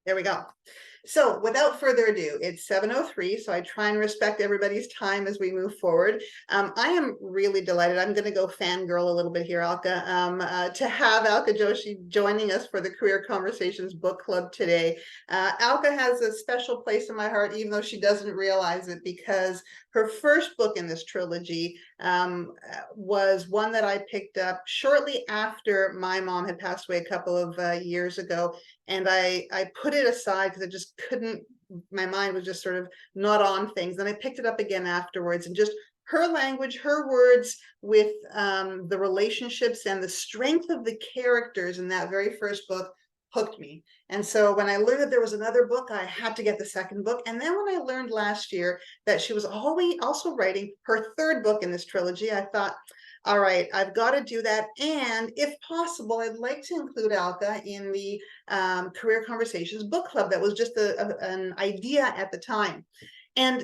There we go. So without further ado, it's 7:03, so I try and respect everybody's time as we move forward. I am really delighted. I'm going to go fangirl a little bit here, Alka, to have Alka Joshi joining us for the Career Conversations Book Club today. Alka has a special place in my heart, even though she doesn't realize it, because her first book in this trilogy was one that I picked up shortly after my mom had passed away a couple of years ago. And I put it aside because I just couldn't, my mind was just sort of not on things. Then I picked it up again afterwards, and just her language, her words with the relationships and the strength of the characters in that very first book hooked me. And so when I learned that there was another book, I had to get the second book. And then when I learned last year that she was always also writing her third book in this trilogy, I thought, all right, I've got to do that. And if possible, I'd like to include Alka in the Career Conversations Book Club. That was just an idea at the time. And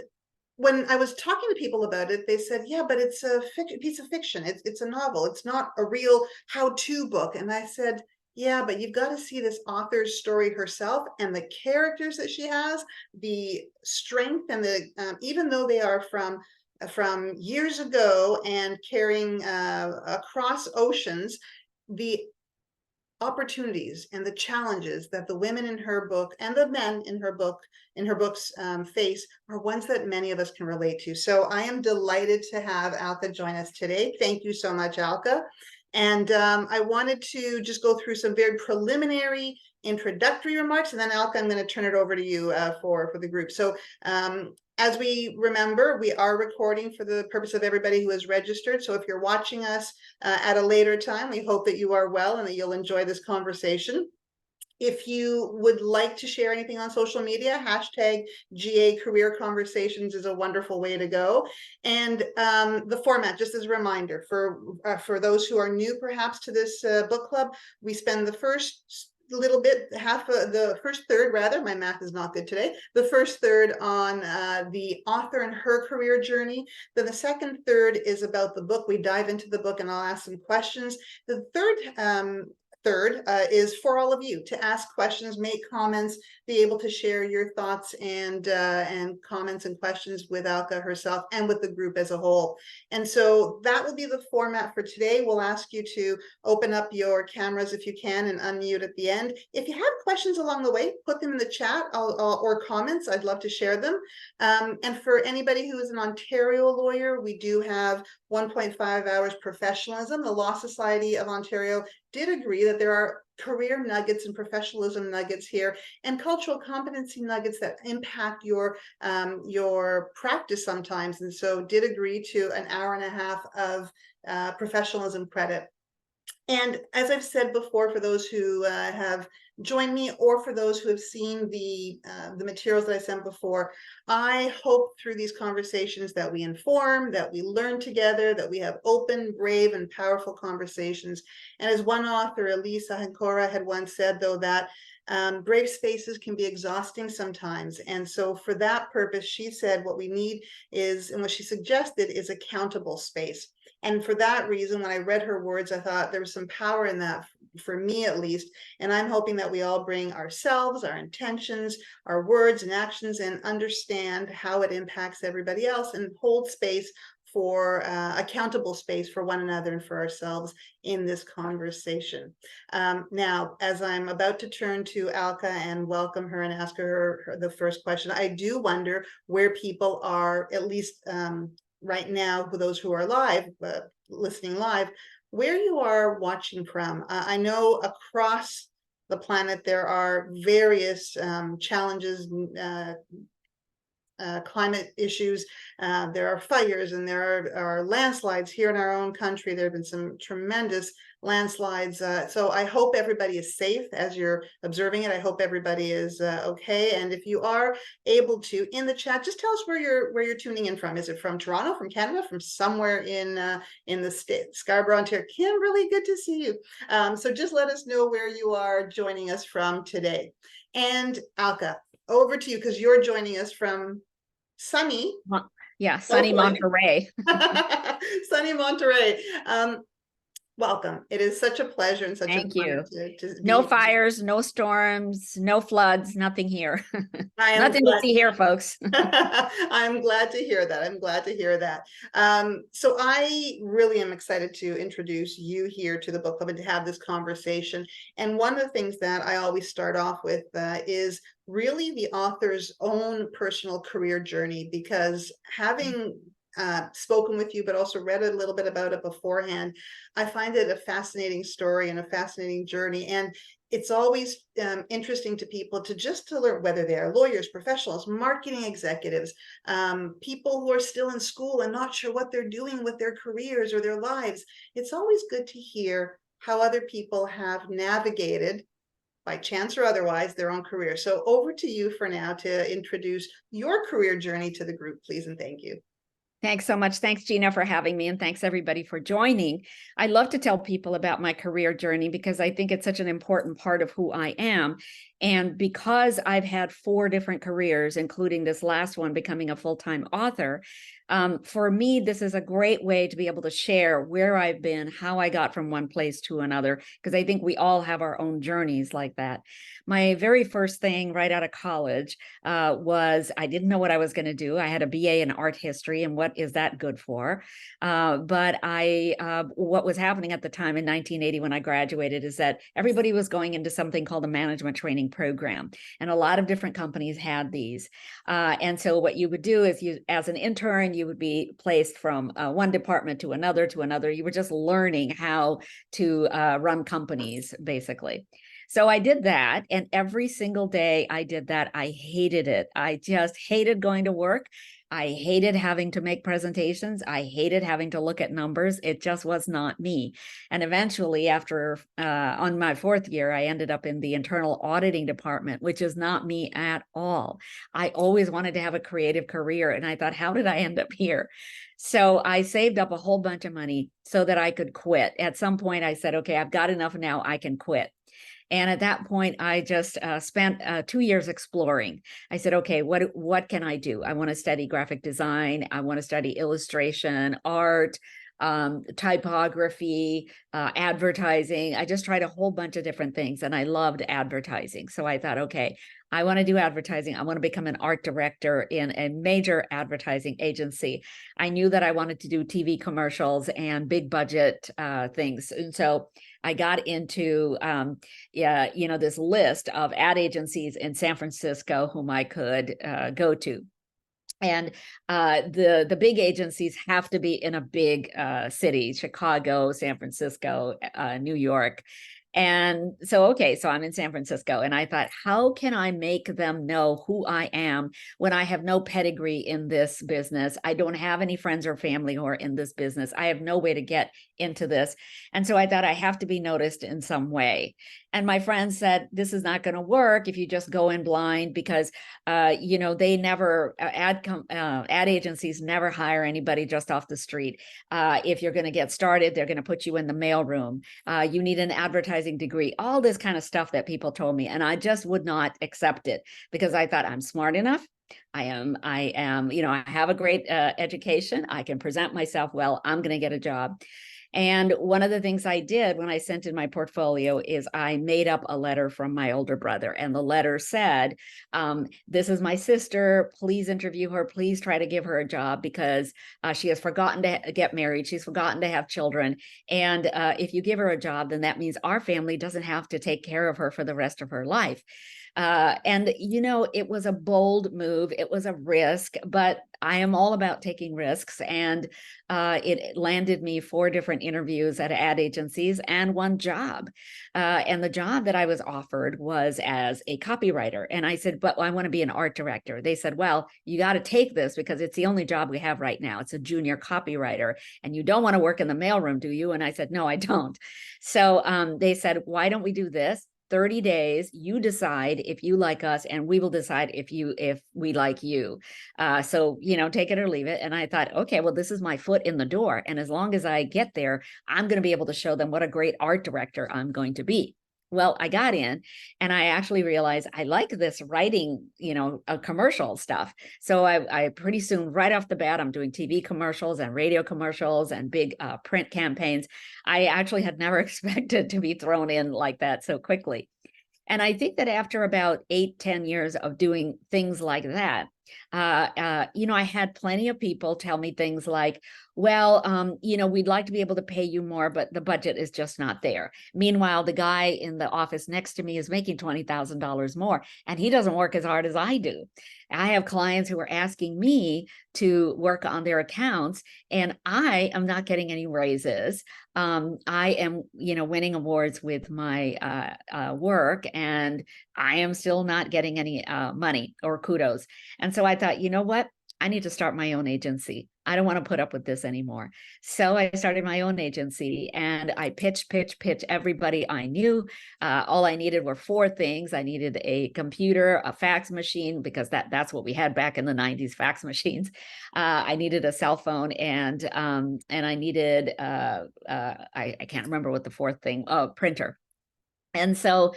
when I was talking to people about it, they said, yeah, but it's a piece of fiction. It's a novel. It's not a real how-to book. And I said, yeah, but you've got to see this author's story herself and the characters that she has, the strength and the, even though they are from years ago and carrying across oceans, the opportunities and the challenges that the women in her book and the men in her books face are ones that many of us can relate to. So I am delighted to have Alka join us today. Thank you so much, Alka. And I wanted to just go through some very preliminary introductory remarks, and then Alka, I'm going to turn it over to you for the group. So as we remember, we are recording for the purpose of everybody who is registered. So if you're watching us at a later time, we hope that you are well and that you'll enjoy this conversation. If you would like to share anything on social media, hashtag GA Career Conversations is a wonderful way to go. And the format, just as a reminder, for those who are new perhaps to this book club, we spend the first little bit, half of the first third, rather, my math is not good today, the first third on the author and her career journey. Then the second third is about the book. We dive into the book and I'll ask some questions. The third is for all of you to ask questions, make comments, be able to share your thoughts and comments and questions with Alka herself and with the group as a whole. And so that will be the format for today. We'll ask you to open up your cameras if you can and unmute at the end. If you have questions along the way, put them in the chat or comments. I'd love to share them. And for anybody who is an Ontario lawyer, we do have 1.5 hours professionalism. The Law Society of Ontario did agree that there are career nuggets and professionalism nuggets here and cultural competency nuggets that impact your practice sometimes, and so did agree to an hour and a half of professionalism credit. And as I've said before, for those who have joined me or for those who have seen the materials that I sent before, I hope through these conversations that we inform, that we learn together, that we have open, brave, and powerful conversations. And as one author, Elisa Hancora, had once said, though, that brave spaces can be exhausting sometimes. And so for that purpose, she said what we need is, and what she suggested is accountable space. And for that reason, when I read her words, I thought there was some power in that, for me at least. And I'm hoping that we all bring ourselves, our intentions, our words and actions, and understand how it impacts everybody else and hold space for accountable space for one another and for ourselves in this conversation. Now, as I'm about to turn to Alka and welcome her and ask her the first question, I do wonder where people are, at least right now, for those who are live, listening live, where you are watching from. I know across the planet there are various challenges, climate issues, there are fires, and there are landslides here in our own country. There have been some tremendous landslides. So I hope everybody is safe as you're observing it. I hope everybody is okay. And if you are able to, in the chat, just tell us where you're tuning in from. Is it from Toronto, from Canada, from somewhere in the state, Scarborough, Ontario? Kimberly, good to see you. So just let us know where you are joining us from today. And Alka, over to you, because you're joining us from sunny. Yeah, sunny Monterey. Sunny Monterey. Welcome. It is such a pleasure and such an Thank honor you. to No be. fires, no storms, no floods, nothing here. I am Nothing to glad. see here, folks. I'm glad to hear that. I'm glad to hear that. So I really am excited to introduce you here to the book club and to have this conversation. And one of the things that I always start off with is really the author's own personal career journey, because having spoken with you, but also read a little bit about it beforehand, I find it a fascinating story and a fascinating journey. And it's always interesting to people to learn, whether they are lawyers, professionals, marketing executives, people who are still in school and not sure what they're doing with their careers or their lives. It's always good to hear how other people have navigated, by chance or otherwise, their own career. So over to you for now to introduce your career journey to the group, please, and thank you. Thanks so much. Thanks, Gina, for having me. And thanks, everybody, for joining. I love to tell people about my career journey because I think it's such an important part of who I am. And because I've had 4 different careers, including this last one, becoming a full-time author, for me, this is a great way to be able to share where I've been, how I got from one place to another, because I think we all have our own journeys like that. My very first thing right out of college was I didn't know what I was going to do. I had a BA in art history, and what is that good for? But what was happening at the time in 1980 when I graduated is that everybody was going into something called a management training program, and a lot of different companies had these. And so what you would do is you, as an intern, you would be placed from one department to another to another. You were just learning how to run companies, basically. So I did that, and every single day I did that, I hated it. I just hated going to work. I hated having to make presentations. I hated having to look at numbers. It just was not me. And eventually, after on my 4th year, I ended up in the internal auditing department, which is not me at all. I always wanted to have a creative career, and I thought, how did I end up here? So I saved up a whole bunch of money so that I could quit. At some point, I said, okay, I've got enough now. I can quit. And at that point, I just spent 2 years exploring. I said, okay, what can I do? I want to study graphic design. I want to study illustration, art, typography, advertising. I just tried a whole bunch of different things, and I loved advertising. So I thought, okay, I want to do advertising. I want to become an art director in a major advertising agency. I knew that I wanted to do TV commercials and big budget things. And so I got into this list of ad agencies in San Francisco whom I could go to. And the big agencies have to be in a big city: Chicago, San Francisco, New York. And so, okay, so I'm in San Francisco, and I thought, how can I make them know who I am when I have no pedigree in this business? I don't have any friends or family who are in this business. I have no way to get into this. And so I thought I have to be noticed in some way. And my friends said, this is not going to work if you just go in blind, because, they never, ad agencies never hire anybody just off the street. If you're going to get started, they're going to put you in the mailroom. You need an advertising degree, all this kind of stuff that people told me. And I just would not accept it, because I thought, I'm smart enough. I am, I have a great education. I can present myself well. I'm going to get a job. And one of the things I did when I sent in my portfolio is I made up a letter from my older brother. And the letter said, this is my sister. Please interview her. Please try to give her a job, because she has forgotten to get married. She's forgotten to have children. And if you give her a job, then that means our family doesn't have to take care of her for the rest of her life. And it was a bold move. It was a risk, but I am all about taking risks. And it landed me 4 different interviews at ad agencies and 1 job. And the job that I was offered was as a copywriter. And I said, but I want to be an art director. They said, well, you got to take this because it's the only job we have right now. It's a junior copywriter. And you don't want to work in the mailroom, do you? And I said, no, I don't. So they said, why don't we do this? 30 days, you decide if you like us, and we will decide if we like you. So, take it or leave it. And I thought, okay, well, this is my foot in the door. And as long as I get there, I'm going to be able to show them what a great art director I'm going to be. Well, I got in and I actually realized I like this writing, commercial stuff. So I pretty soon, right off the bat, I'm doing TV commercials and radio commercials and big print campaigns. I actually had never expected to be thrown in like that so quickly. And I think that after about 8, 10 years of doing things like that, I had plenty of people tell me things like, well, we'd like to be able to pay you more, but the budget is just not there. Meanwhile, the guy in the office next to me is making $20,000 more, and he doesn't work as hard as I do. I have clients who are asking me to work on their accounts, and I am not getting any raises. I am, winning awards with my work, and I am still not getting any money or kudos. And so I thought, you know what? I need to start my own agency. I don't want to put up with this anymore. So I started my own agency, and I pitch everybody I knew. All I needed were four things. I needed a computer, a fax machine, because that's what we had back in the 90s, fax machines. I needed a cell phone, and I needed I can't remember what the fourth thing, printer. And so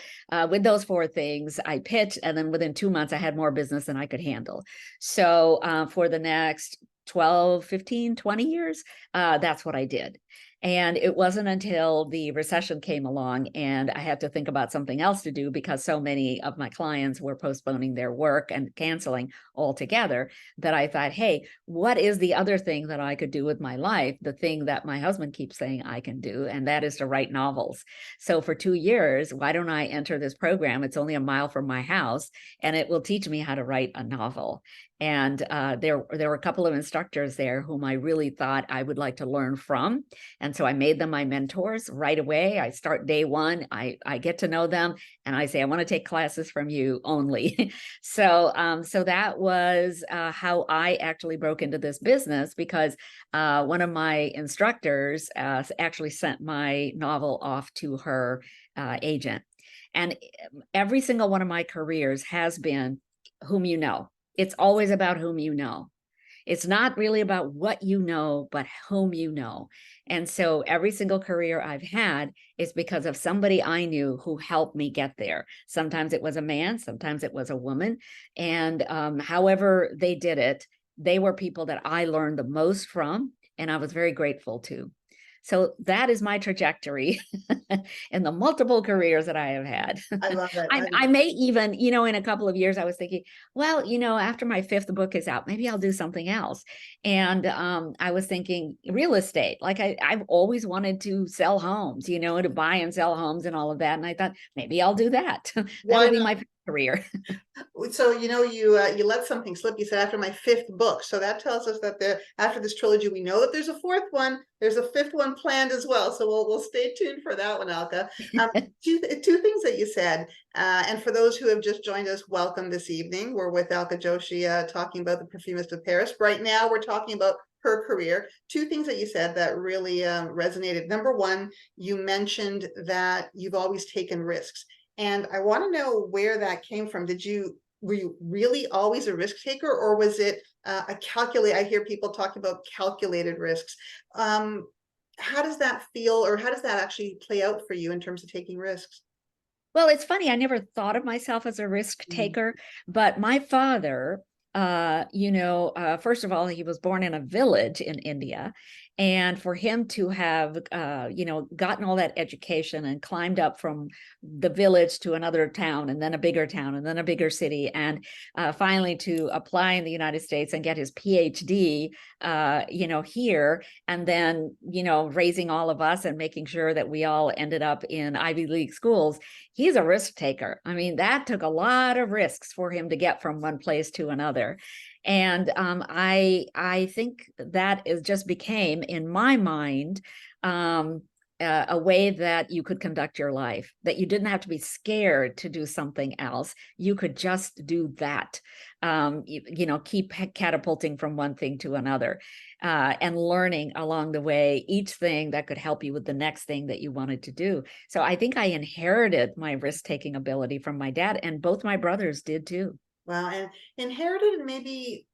with those four things, I pitched, and then within 2 months, I had more business than I could handle. So for the next 12, 15, 20 years, that's what I did. And it wasn't until the recession came along and I had to think about something else to do because so many of my clients were postponing their work and canceling altogether that I thought, hey, what is the other thing that I could do with my life? The thing that my husband keeps saying I can do, and that is to write novels. So for 2 years, why don't I enter this program? It's only a mile from my house, and it will teach me how to write a novel. And there were a couple of instructors there whom I really thought I would like to learn from. And so I made them my mentors right away. I start day one, I get to know them, and I say, I want to take classes from you only. So that was how I actually broke into this business, because one of my instructors actually sent my novel off to her agent. And every single one of my careers has been whom you know. It's always about whom you know. It's not really about what you know, but whom you know. And so every single career I've had is because of somebody I knew who helped me get there. Sometimes it was a man, sometimes it was a woman. And however they did it, they were people that I learned the most from, and I was very grateful to. So that is my trajectory in the multiple careers that I have had. I love it. I may even, in a couple of years, I was thinking, well, after my fifth book is out, maybe I'll do something else. And I was thinking real estate. Like I've always wanted to sell homes, to buy and sell homes and all of that. And I thought maybe I'll do that. That'll be my career. So you let something slip. You said after my fifth book, so that tells us that after this trilogy, we know that there's a fourth one. There's a fifth one planned as well. So we'll stay tuned for that one, Alka. Two things that you said, and for those who have just joined us, welcome this evening. We're with Alka Joshi talking about the Perfumist of Paris. Right now, we're talking about her career. Two things that you said that really resonated. Number one, you mentioned that you've always taken risks. And I want to know where that came from. Were you really always a risk taker, or was it I hear people talking about calculated risks. How does that feel, or how does that actually play out for you in terms of taking risks? Well, it's funny. I never thought of myself as a risk taker, but my father, first of all, he was born in a village in India. And for him to have, gotten all that education and climbed up from the village to another town, and then a bigger town, and then a bigger city, and finally to apply in the United States and get his PhD, here, and then, raising all of us and making sure that we all ended up in Ivy League schools. He's a risk taker. I mean, that took a lot of risks for him to get from one place to another. And I think that is just became, in my mind, a way that you could conduct your life, that you didn't have to be scared to do something else. You could just do that, keep catapulting from one thing to another, and learning along the way each thing that could help you with the next thing that you wanted to do. So I think I inherited my risk-taking ability from my dad, and both my brothers did too. Wow, and inherited and maybe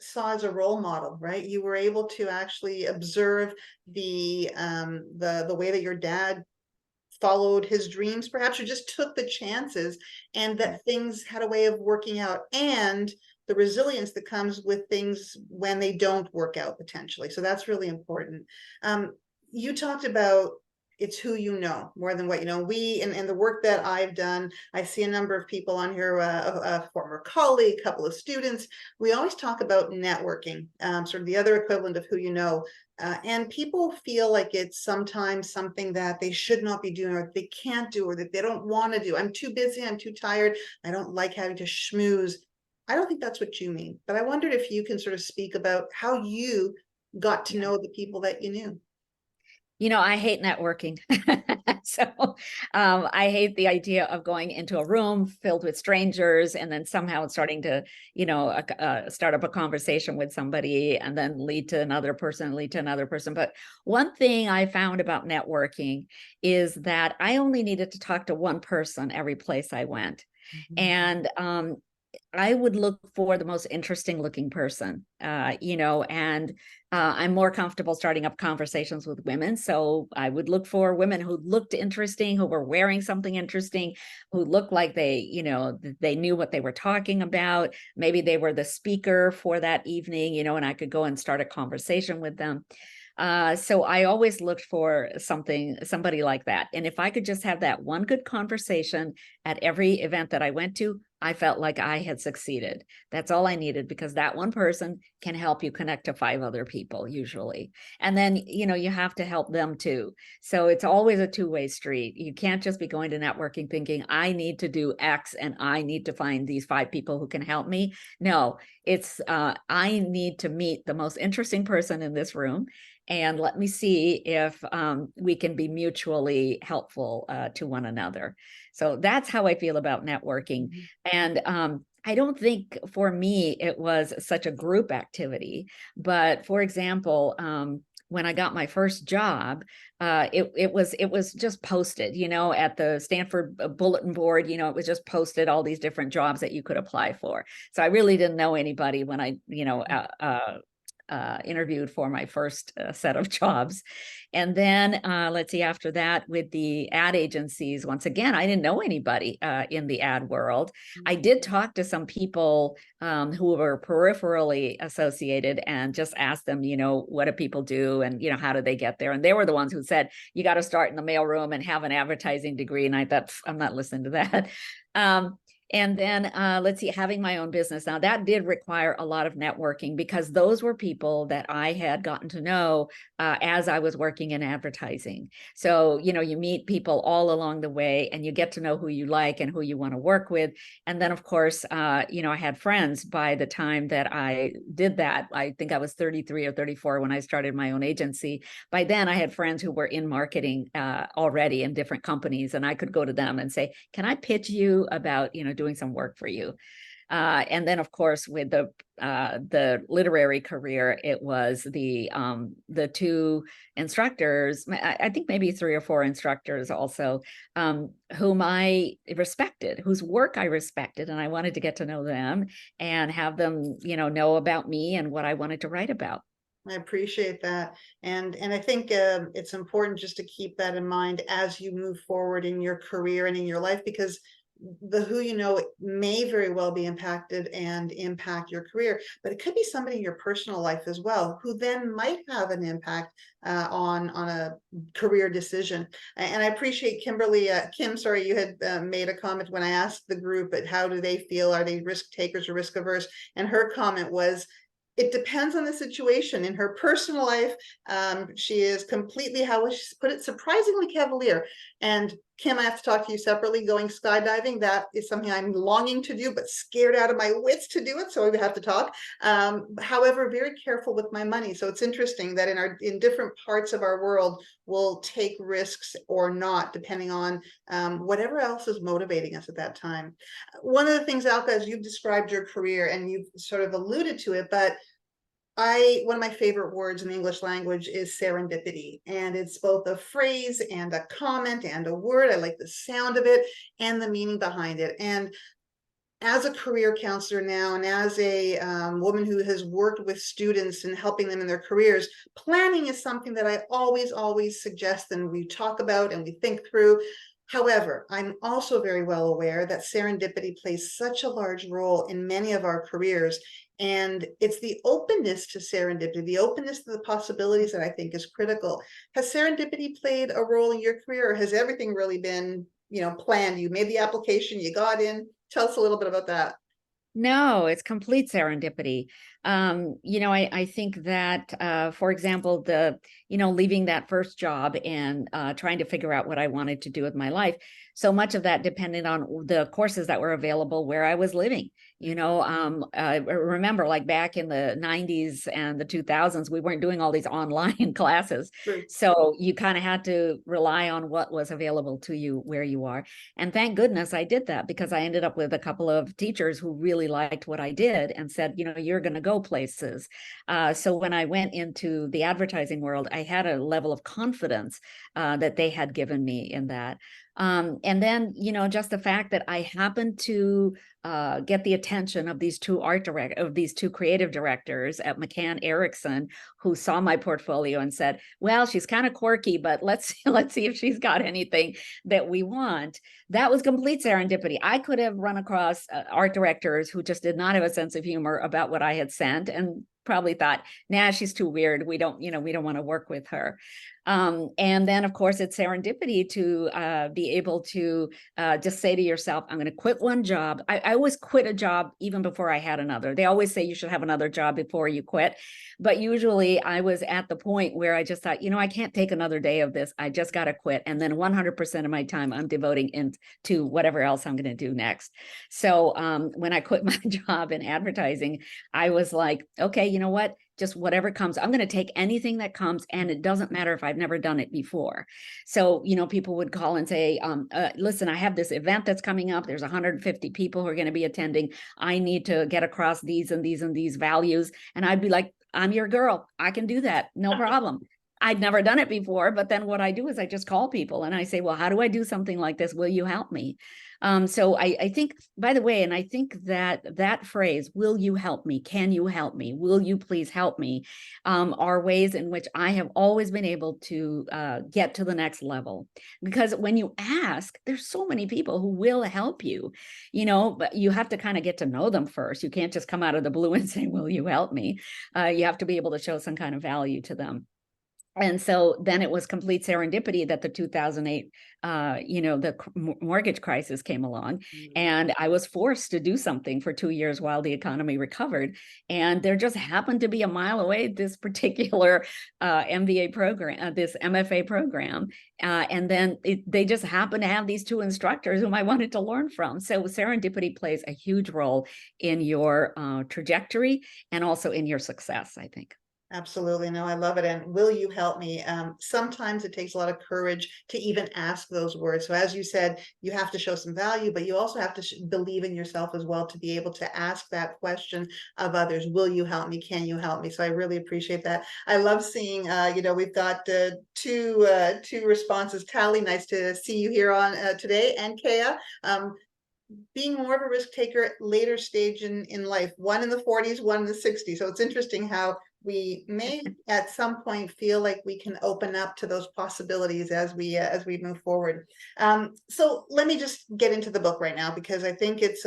saw as a role model, right? You were able to actually observe the way that your dad followed his dreams perhaps, or just took the chances, and that things had a way of working out, and the resilience that comes with things when they don't work out potentially. So that's really important. You talked about it's who you know more than what you know. We in the work that I've done, I see a number of people on here, a former colleague, a couple of students. We always talk about networking, sort of the other equivalent of who you know. And people feel like it's sometimes something that they should not be doing, or they can't do, or that they don't want to do. I'm too busy, I'm too tired, I don't like having to schmooze. I don't think that's what you mean, but I wondered if you can sort of speak about how you got to Yeah. know the people that you knew. I hate networking. So I hate the idea of going into a room filled with strangers and then somehow starting to, start up a conversation with somebody and then lead to another person, lead to another person. But one thing I found about networking is that I only needed to talk to one person every place I went. Mhm. And I would look for the most interesting looking person, and I'm more comfortable starting up conversations with women. So I would look for women who looked interesting, who were wearing something interesting, who looked like they knew what they were talking about. Maybe they were the speaker for that evening, and I could go and start a conversation with them. So I always looked for somebody like that. And if I could just have that one good conversation at every event that I went to, I felt like I had succeeded. That's all I needed, because that one person can help you connect to 5 other people usually. And then, you have to help them too. So it's always a two-way street. You can't just be going to networking thinking, I need to do X and I need to find these 5 people who can help me. No, it's I need to meet the most interesting person in this room, and let me see if we can be mutually helpful to one another. So that's how I feel about networking. Mhm. And I don't think for me it was such a group activity. But for example, when I got my first job, it was just posted, at the Stanford bulletin board. It was just posted all these different jobs that you could apply for. So I really didn't know anybody when I, interviewed for my first set of jobs. And then let's see, after that, with the ad agencies, once again, I didn't know anybody in the ad world. I did talk to some people who were peripherally associated and just asked them, what do people do, and how do they get there? And they were the ones who said, you got to start in the mailroom and have an advertising degree. And I thought, I'm not listening to that. Um, and then let's see, having my own business. Now, that did require a lot of networking, because those were people that I had gotten to know as I was working in advertising. So, you meet people all along the way and you get to know who you like and who you want to work with. And then, of course, I had friends by the time that I did that. I think I was 33 or 34 when I started my own agency. By then, I had friends who were in marketing already in different companies, and I could go to them and say, can I pitch you about, doing some work for you? And then, of course, with the literary career, it was the 2 instructors. I think maybe 3 or 4 instructors also, whom I respected, whose work I respected, and I wanted to get to know them and have them, know about me and what I wanted to write about. I appreciate that. And I think it's important just to keep that in mind as you move forward in your career and in your life, because the who you know may very well be impacted and impact your career, but it could be somebody in your personal life as well who then might have an impact on a career decision. And I appreciate Kim, sorry, you had made a comment when I asked the group, but how do they feel? Are they risk takers or risk averse? And her comment was, it depends on the situation. In her personal life, she is completely, how would she put it, surprisingly cavalier. And Kim, I have to talk to you separately. Going skydiving, that is something I'm longing to do, but scared out of my wits to do it. So we have to talk. However, very careful with my money. So it's interesting that in different parts of our world, we'll take risks or not, depending on whatever else is motivating us at that time. One of the things, Alka, as you've described your career, and you've sort of alluded to it, but one of my favorite words in the English language is serendipity. And it's both a phrase and a comment and a word. I like the sound of it and the meaning behind it. And as a career counselor now, and as a woman who has worked with students and helping them in their careers, planning is something that I always suggest and we talk about and we think through. However, I'm also very well aware that serendipity plays such a large role in many of our careers. And it's the openness to serendipity, the openness to the possibilities that I think is critical. Has serendipity played a role in your career, or has everything really been, planned? You made the application, you got in. Tell us a little bit about that. No, it's complete serendipity. I think that, for example, leaving that first job and trying to figure out what I wanted to do with my life, so much of that depended on the courses that were available where I was living. I remember like back in the 90s and the 2000s, we weren't doing all these online classes. True. So you kind of had to rely on what was available to you where you are. And thank goodness I did that, because I ended up with a couple of teachers who really liked what I did and said, you're going to go places. So when I went into the advertising world, I had a level of confidence that they had given me in that. And then, just the fact that I happened to get the attention of these two creative directors at McCann Erickson, who saw my portfolio and said, well, she's kind of quirky, but let's see if she's got anything that we want. That was complete serendipity. I could have run across art directors who just did not have a sense of humor about what I had sent and probably thought, nah, she's too weird. We don't want to work with her. And then, of course, it's serendipity to be able to just say to yourself, I'm going to quit one job. I always quit a job even before I had another. They always say you should have another job before you quit. But usually I was at the point where I just thought, I can't take another day of this. I just got to quit. And then 100% of my time I'm devoting into whatever else I'm going to do next. So when I quit my job in advertising, I was like, okay, you know what? Just whatever comes, I'm going to take anything that comes, and it doesn't matter if I've never done it before. So, people would call and say, listen, I have this event that's coming up. There's 150 people who are going to be attending. I need to get across these and these and these values. And I'd be like, I'm your girl. I can do that. No problem. I'd never done it before, but then what I do is I just call people and I say, well, how do I do something like this? Will you help me? So I think, by the way, and I think that phrase, will you help me? Can you help me? Will you please help me? Are ways in which I have always been able to get to the next level. Because when you ask, there's so many people who will help you, but you have to kind of get to know them first. You can't just come out of the blue and say, will you help me? You have to be able to show some kind of value to them. And so then it was complete serendipity that the 2008, the mortgage crisis came along, and I was forced to do something for 2 years while the economy recovered. And there just happened to be a mile away this particular MBA program, this MFA program. And then they just happened to have these two instructors whom I wanted to learn from. So serendipity plays a huge role in your trajectory and also in your success, I think. Absolutely. No, I love it. And will you help me? Sometimes it takes a lot of courage to even ask those words. So as you said, you have to show some value, but you also have to believe in yourself as well to be able to ask that question of others. Will you help me? Can you help me? So I really appreciate that. I love seeing, we've got two responses. Tally, nice to see you here on today. And Kea, being more of a risk taker at later stage in life, one in the 40s, one in the 60s. So it's interesting how we may at some point feel like we can open up to those possibilities as we move forward. So let me just get into the book right now, because I think it's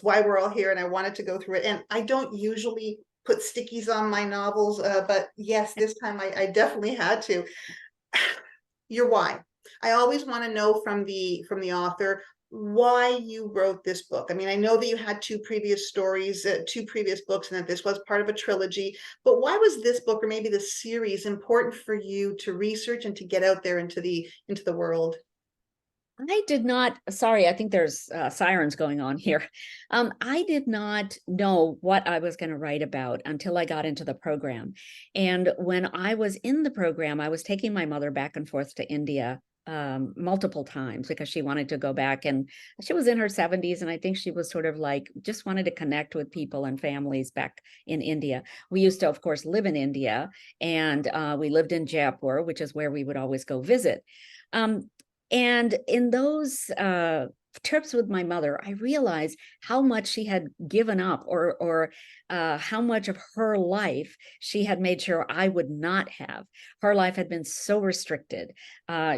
why we're all here, and I wanted to go through it. And I don't usually put stickies on my novels, but yes, this time I definitely had to. Your why. I always want to know from the author why you wrote this book. I mean, I know that you had two previous stories, two previous books, and that this was part of a trilogy, but why was this book, or maybe the series, important for you to research and to get out there into the world? I did not, sorry, I think there's sirens going on here. I did not know what I was going to write about until I got into the program. And when I was in the program, I was taking my mother back and forth to India multiple times because she wanted to go back, and she was in her 70s. And I think she was sort of like, just wanted to connect with people and families back in India. We used to, of course, live in India, and we lived in Jaipur, which is where we would always go visit. And in those trips with my mother, I realized how much she had given up, or how much of her life she had made sure I would not have. Her life had been so restricted.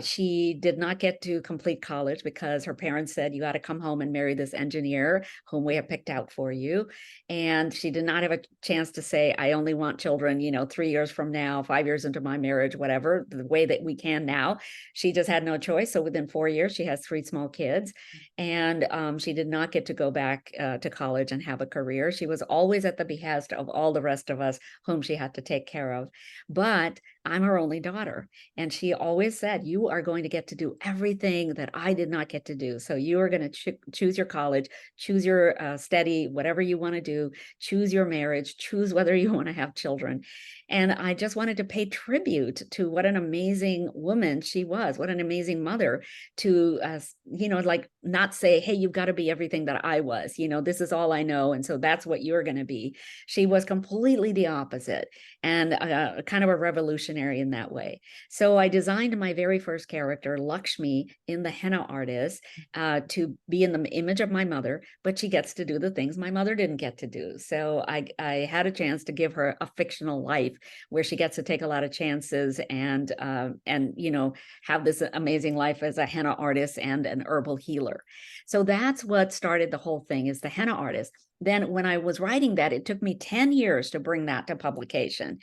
She did not get to complete college because her parents said, you got to come home and marry this engineer whom we have picked out for you. And she did not have a chance to say, I only want children, 3 years from now, 5 years into my marriage, whatever, the way that we can now. She just had no choice. So within 4 years, she has 3 small kids. And she did not get to go back to college and have a career. She was always at the behest of all the rest of us whom she had to take care of. But I'm her only daughter. And she always said, you are going to get to do everything that I did not get to do. So you are going to choose your college, choose your study, whatever you want to do, choose your marriage, choose whether you want to have children. And I just wanted to pay tribute to what an amazing woman she was, what an amazing mother, to, like not say, hey, you've got to be everything that I was, this is all I know. And so that's what you're going to be. She was completely the opposite, and kind of a revolutionary in that way. So I designed my very first character, Lakshmi, in the henna artist, to be in the image of my mother, but she gets to do the things my mother didn't get to do. So I had a chance to give her a fictional life where she gets to take a lot of chances and have this amazing life as a henna artist and an herbal healer. So that's what started the whole thing, is the henna artist. Then when I was writing that, it took me 10 years to bring that to publication.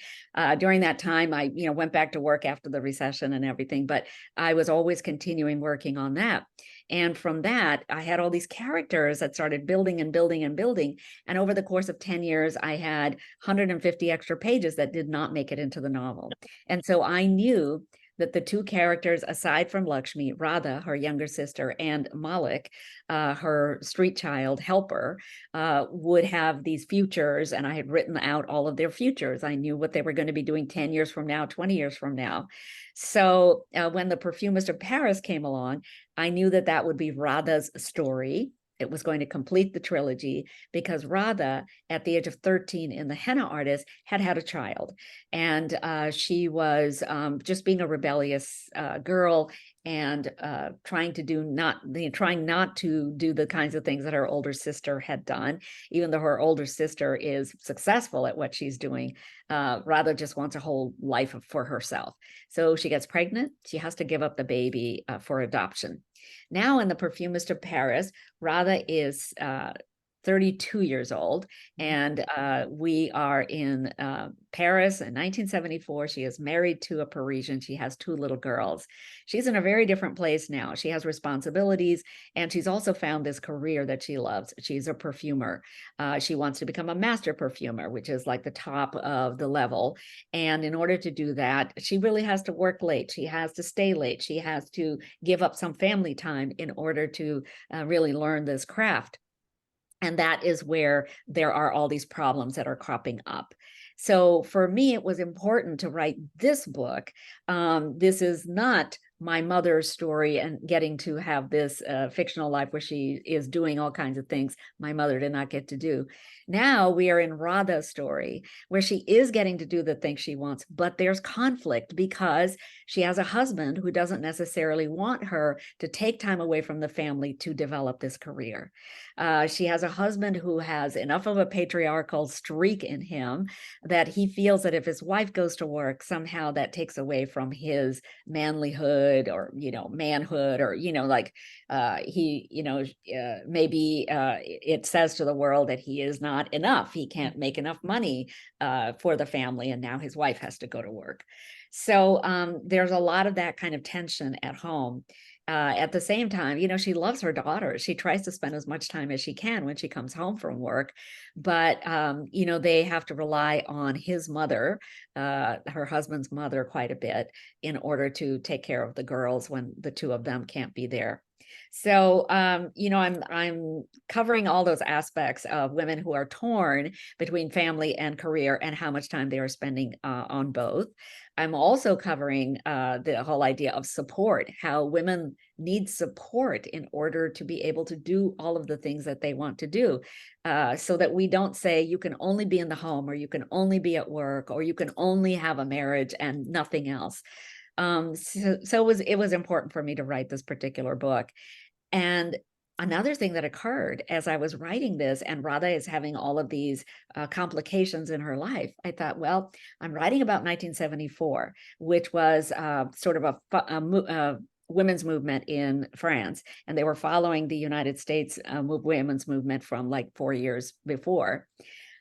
During that time, I went back to work after the recession and everything, but I was always continuing working on that. And from that, I had all these characters that started building and building and building. And over the course of 10 years, I had 150 extra pages that did not make it into the novel. And so I knew that the 2 characters, aside from Lakshmi, Radha, her younger sister, and Malik, her street child helper, would have these futures. And I had written out all of their futures. I knew what they were going to be doing 10 years from now, 20 years from now. So when the Perfumist of Paris came along, I knew that that would be Radha's story. It was going to complete the trilogy, because Radha, at the age of 13 in the henna artist, had had a child. And she was just being a rebellious girl, and trying not to do the kinds of things that her older sister had done, even though her older sister is successful at what she's doing. Radha just wants a whole life for herself. So she gets pregnant. She has to give up the baby for adoption. Now in the Perfumist of Paris, Radha is 32 years old, and we are in Paris in 1974. She is married to a Parisian. She has 2 little girls. She's in a very different place now. She has responsibilities, and she's also found this career that she loves. She's a perfumer. She wants to become a master perfumer, which is like the top of the level. And in order to do that, she really has to work late. She has to stay late. She has to give up some family time in order to really learn this craft. And that is where there are all these problems that are cropping up. So for me, it was important to write this book. This is not my mother's story and getting to have this fictional life where she is doing all kinds of things my mother did not get to do. Now we are in Radha's story, where she is getting to do the things she wants, but there's conflict because she has a husband who doesn't necessarily want her to take time away from the family to develop this career. She has a husband who has enough of a patriarchal streak in him that he feels that if his wife goes to work, somehow that takes away from his manlyhood or, manhood, or, maybe it says to the world that he is not enough. He can't make enough money for the family, and now his wife has to go to work. So there's a lot of that kind of tension at home. At the same time, she loves her daughter. She tries to spend as much time as she can when she comes home from work, but they have to rely on his mother, her husband's mother, quite a bit in order to take care of the girls when the 2 of them can't be there. So, I'm covering all those aspects of women who are torn between family and career and how much time they are spending on both. I'm also covering the whole idea of support, how women need support in order to be able to do all of the things that they want to do, so that we don't say you can only be in the home, or you can only be at work, or you can only have a marriage and nothing else. So it was important for me to write this particular book. And another thing that occurred as I was writing this, and Radha is having all of these complications in her life, I thought, well, I'm writing about 1974, which was sort of a women's movement in France, and they were following the United States women's movement from like 4 years before.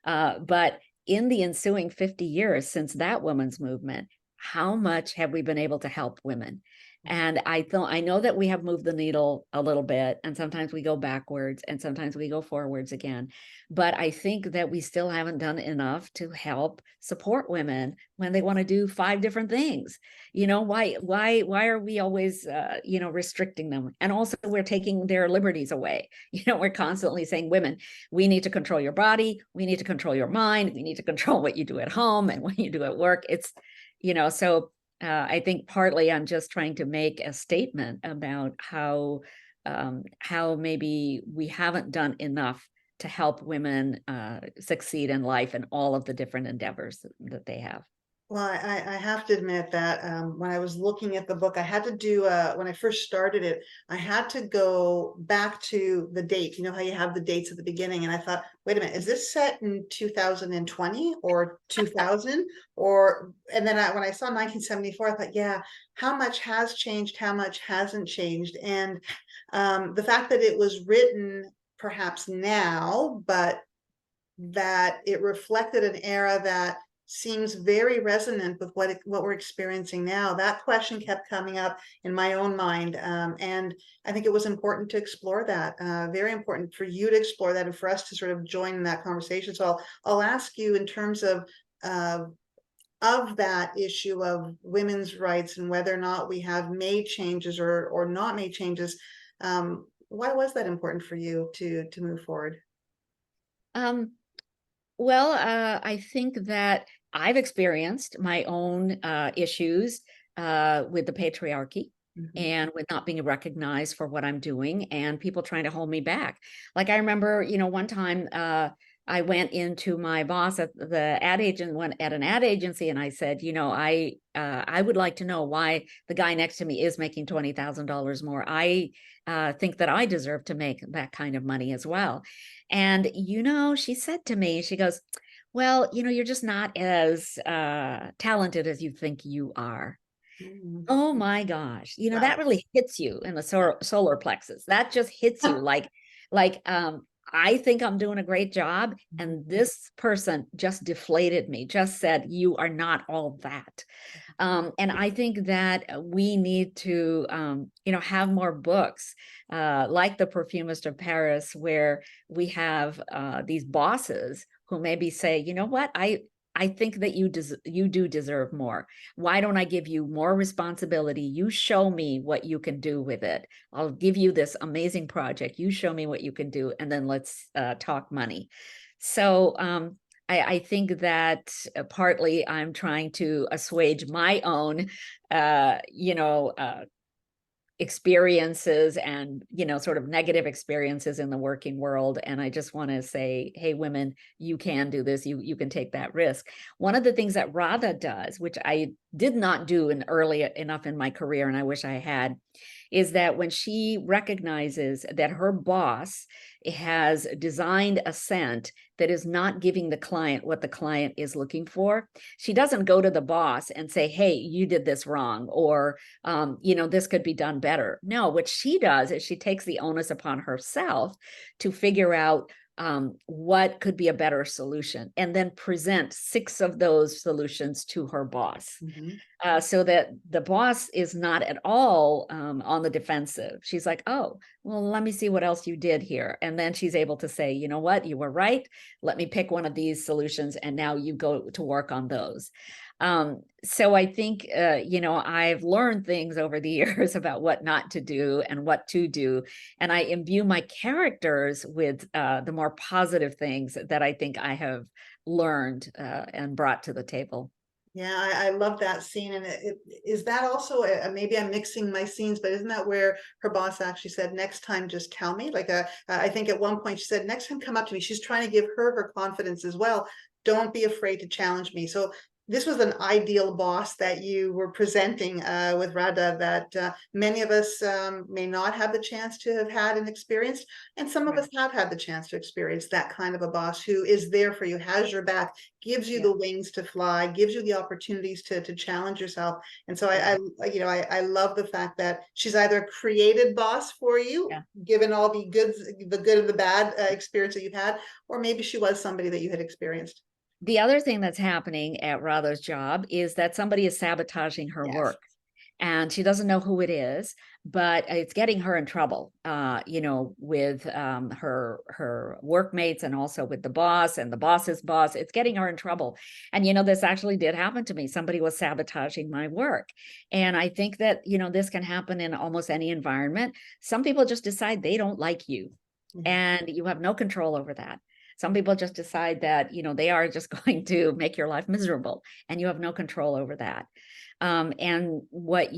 But in the ensuing 50 years since that women's movement, how much have we been able to help women? And I know that we have moved the needle a little bit, and sometimes we go backwards and sometimes we go forwards again. But I think that we still haven't done enough to help support women when they want to do 5 different things. Why are we always, restricting them? And also we're taking their liberties away. We're constantly saying, women, we need to control your body. We need to control your mind. We need to control what you do at home and what you do at work. So I think partly I'm just trying to make a statement about how maybe we haven't done enough to help women succeed in life and all of the different endeavors that they have. Well, I have to admit that when I was looking at the book, I had to do, when I first started it, I had to go back to the date. You know how you have the dates at the beginning? And I thought, wait a minute, is this set in 2020 or 2000? And then when I saw 1974, I thought, yeah, how much has changed? How much hasn't changed? And the fact that it was written perhaps now, but that it reflected an era that seems very resonant with what we're experiencing now. That question kept coming up in my own mind, and I think it was important to explore that. Very important for you to explore that, and for us to sort of join in that conversation. So I'll ask you in terms of that issue of women's rights and whether or not we have made changes or not made changes. Why was that important for you to move forward? Well, I think that I've experienced my own issues with the patriarchy Mhm. and with not being recognized for what I'm doing and people trying to hold me back. Like I remember, one time I went into my boss at an ad agency, and I said, I would like to know why the guy next to me is making $20,000 more. I think that I deserve to make that kind of money as well. And, she said to me, she goes, well, you're just not as talented as you think you are. Mhm. Oh my gosh. Wow. That really hits you in the solar plexus. That just hits you like I think I'm doing a great job, and this person just deflated me, just said you are not all that. And I think that we need to have more books like The Perfumist of Paris, where we have these bosses who maybe say, you know what, I think that you do deserve more. Why don't I give you more responsibility? You show me what you can do with it. I'll give you this amazing project. You show me what you can do, and then let's talk money. So I think that partly I'm trying to assuage my own, uh, you know, uh, experiences and sort of negative experiences in the working world, and I just want to say, hey, women, you can do this. You can take that risk. One of the things that Radha does, which I did not do in early enough in my career, and I wish I had, is that when she recognizes that her boss has designed a scent that is not giving the client what the client is looking for, she doesn't go to the boss and say, hey, you did this wrong, or this could be done better. No, what she does is she takes the onus upon herself to figure out what could be a better solution, and then present 6 of those solutions to her boss. Mhm. So that the boss is not at all on the defensive. She's like, oh, well, let me see what else you did here. And then she's able to say, you know what, you were right. Let me pick one of these solutions, and now you go to work on those. So I think, I've learned things over the years about what not to do and what to do. And I imbue my characters with the more positive things that I think I have learned and brought to the table. Yeah, I love that scene. And is that also, maybe I'm mixing my scenes, but isn't that where her boss actually said, next time, just tell me? Like, I think at one point she said, next time, come up to me. She's trying to give her confidence as well. Don't be afraid to challenge me. So this was an ideal boss that you were presenting with Radha, that many of us may not have the chance to have had and experienced, and some of Right. us have had the chance to experience that kind of a boss who is there for you, has your back, gives you Yeah. the wings to fly, gives you the opportunities to challenge yourself. And so Yeah. I love the fact that she's either a created boss for you, Yeah. given all the good and the bad experience that you've had, or maybe she was somebody that you had experienced. The other thing that's happening at Radha's job is that somebody is sabotaging her Yes. work, and she doesn't know who it is, but it's getting her in trouble, with her workmates, and also with the boss and the boss's boss. It's getting her in trouble. And this actually did happen to me. Somebody was sabotaging my work. And I think that, this can happen in almost any environment. Some people just decide they don't like you, Yeah. and you have no control over that. Some people just decide that, they are just going to make your life miserable, and you have no control over that. And what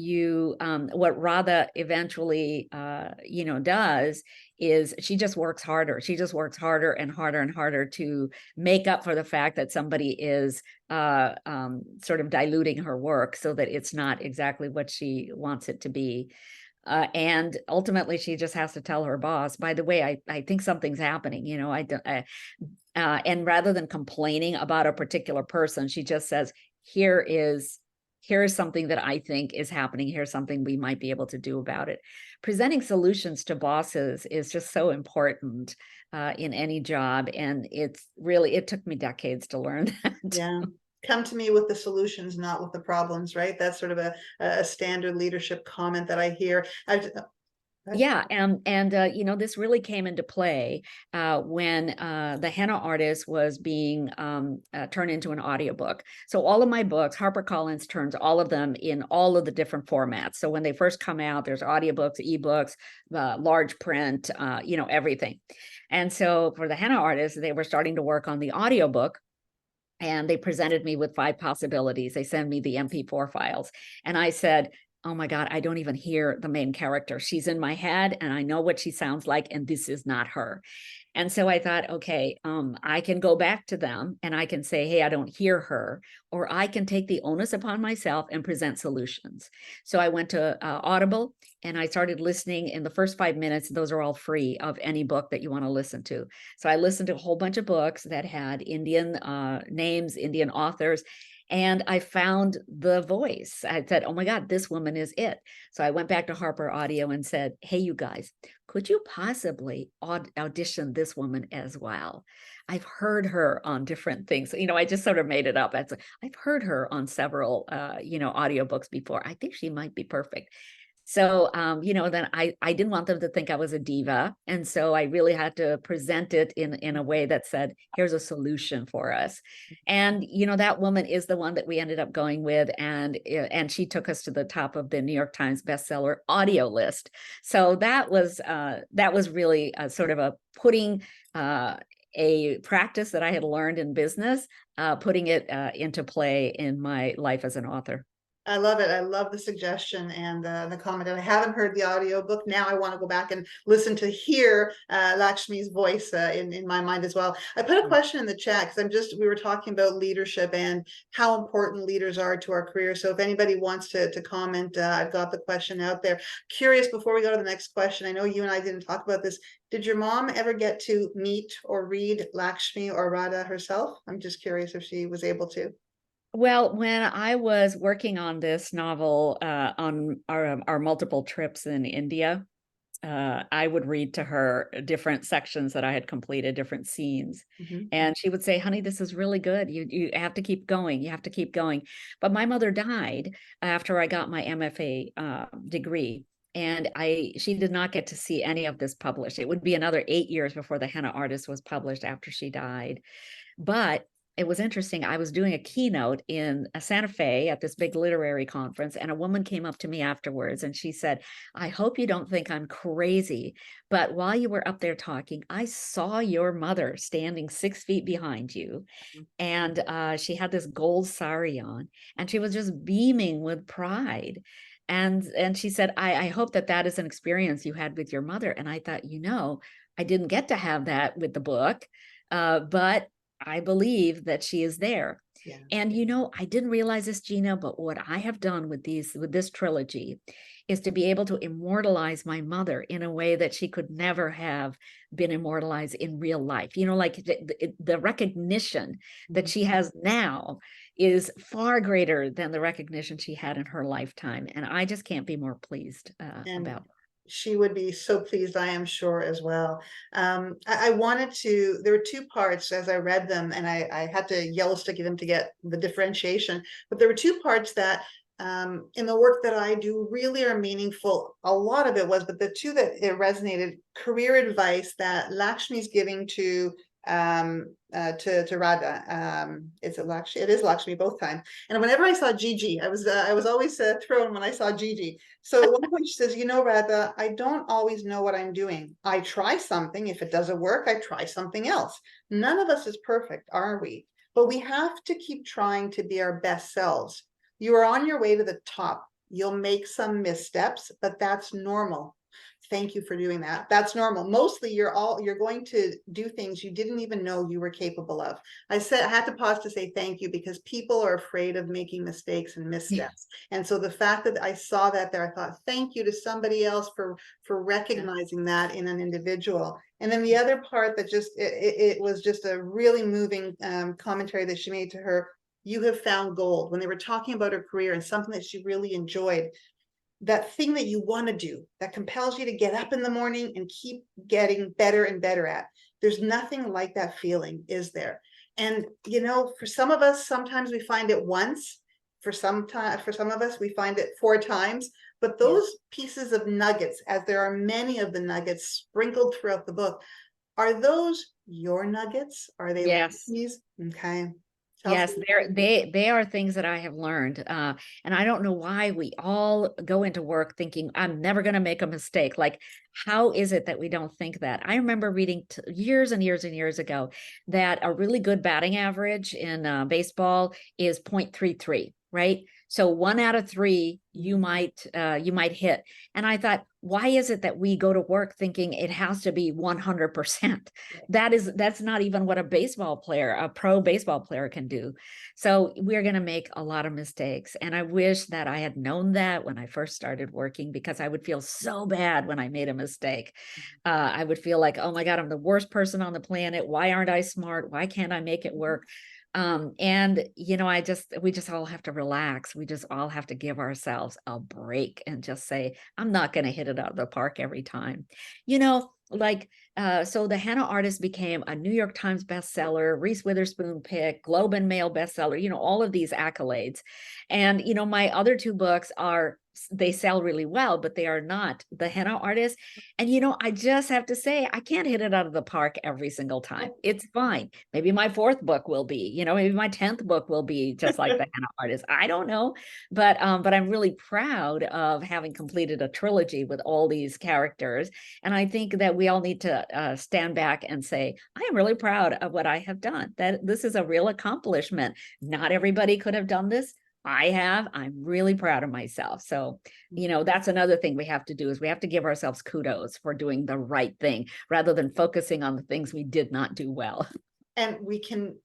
Radha eventually, does is she just works harder. She just works harder and harder and harder to make up for the fact that somebody is sort of diluting her work so that it's not exactly what she wants it to be. And ultimately, she just has to tell her boss, by the way, I think something's happening. I don't, and rather than complaining about a particular person, she just says, here is here is something that I think is happening. Here's something we might be able to do about it. Presenting solutions to bosses is just so important in any job. And it took me decades to learn that. Yeah. Come to me with the solutions, not with the problems, right? That's sort of a standard leadership comment that I hear. Yeah, and this really came into play when the henna artist was being turned into an audiobook. So all of my books, HarperCollins turns all of them in all of the different formats. So when they first come out, there's audiobooks, ebooks, large print, everything. And so for the henna artist, they were starting to work on the audiobook. And they presented me with 5 possibilities. They sent me the MP4 files. And I said, oh my God, I don't even hear the main character. She's in my head and I know what she sounds like, and this is not her. And so I thought, okay, I can go back to them and I can say, hey, I don't hear her, or I can take the onus upon myself and present solutions. So I went to Audible and I started listening. In the first 5 minutes, those are all free of any book that you want to listen to. So I listened to a whole bunch of books that had Indian names, Indian authors, and I found the voice. I said, oh my God, this woman is it. So I went back to Harper Audio and said, hey, you guys, could you possibly audition this woman as well? I've heard her on different things. I just sort of made it up. I've heard her on several, audiobooks before. I think she might be perfect. So, then I didn't want them to think I was a diva. And so I really had to present it in a way that said, here's a solution for us. And, that woman is the one that we ended up going with. And she took us to the top of the New York Times bestseller audio list. So that was really sort of a putting a practice that I had learned in business, putting it into play in my life as an author. I love it. I love the suggestion and the comment. And I haven't heard the audiobook. Now I want to go back and listen to hear Lakshmi's voice in my mind as well. I put a question in the chat because we were talking about leadership and how important leaders are to our career. So if anybody wants to comment, I've got the question out there. Curious, before we go to the next question, I know you and I didn't talk about this. Did your mom ever get to meet or read Lakshmi or Radha herself? I'm just curious if she was able to. Well, when I was working on this novel, on our multiple trips in India, I would read to her different sections that I had completed, different scenes. Mhm. And she would say, honey, this is really good. You have to keep going. You have to keep going. But my mother died after I got my MFA degree. And she did not get to see any of this published. It would be another 8 years before The Henna Artist was published after she died. But it was interesting. I was doing a keynote in Santa Fe at this big literary conference, and a woman came up to me afterwards and she said, I hope you don't think I'm crazy, but while you were up there talking, I saw your mother standing 6 feet behind you. And she had this gold sari on, and she was just beaming with pride. And she said, I hope that is an experience you had with your mother. And I thought, I didn't get to have that with the book, but I believe that she is there. Yeah. And I didn't realize this, Gina, but what I have done with this trilogy is to be able to immortalize my mother in a way that she could never have been immortalized in real life. Like the recognition that she has now is far greater than the recognition she had in her lifetime. And I just can't be more pleased And about. she would be so pleased, I am sure, as well. I wanted to, there were two parts as I read them, and I had to yellow sticky them to get the differentiation, but there were two parts that in the work that I do really are meaningful. A lot of it was, but the two that it resonated, career advice that Lakshmi's giving to Radha. It's a Lakshmi, it is Lakshmi both times. And whenever I saw Gigi, I was always thrown when I saw Gigi. So at one point she says, Radha, I don't always know what I'm doing. I try something. If it doesn't work, I try something else. None of us is perfect, are we? But we have to keep trying to be our best selves. You are on your way to the top. You'll make some missteps, but that's normal. Thank you for doing that. That's normal. Mostly you're going to do things you didn't even know you were capable of. I had to pause to say thank you because people are afraid of making mistakes and missteps. And so the fact that I saw that there, I thought, thank you to somebody else for recognizing that in an individual. And then the other part that just, it was just a really moving commentary that she made to her, you have found gold, when they were talking about her career and something that she really enjoyed. That thing that you want to do that compels you to get up in the morning and keep getting better and better at. There's nothing like that feeling, is there? And for some of us, sometimes we find it once. For some of us, we find it 4 times. But those pieces of nuggets, as there are many of the nuggets sprinkled throughout the book, are those your nuggets? Are they Yes. these? Okay. Yes, they are things that I have learned. And I don't know why we all go into work thinking, I'm never going to make a mistake. Like, how is it that we don't think that? I remember reading years and years and years ago that a really good batting average in baseball is 0.33, right? So 1 out of 3 you might hit. And I thought, why is it that we go to work thinking it has to be 100%? That's not even what a pro baseball player can do. So we're going to make a lot of mistakes. And I wish that I had known that when I first started working, because I would feel so bad when I made a mistake. I would feel like, oh my God, I'm the worst person on the planet. Why aren't I smart? Why can't I make it work? And we just all have to relax. We just all have to give ourselves a break and just say, I'm not going to hit it out of the park every time. So The Henna Artist became a New York Times bestseller, Reese Witherspoon pick, Globe and Mail bestseller, all of these accolades. And, my other 2 books they sell really well, but they are not The Henna Artist. And, I just have to say, I can't hit it out of the park every single time. It's fine. Maybe my 4th book will be, maybe my 10th book will be just like The Henna Artist. I don't know. But I'm really proud of having completed a trilogy with all these characters. And I think that we all need to stand back and say, I am really proud of what I have done. That this is a real accomplishment. Not everybody could have done this. I have. I'm really proud of myself. So, that's another thing we have to do, is we have to give ourselves kudos for doing the right thing rather than focusing on the things we did not do well. And we can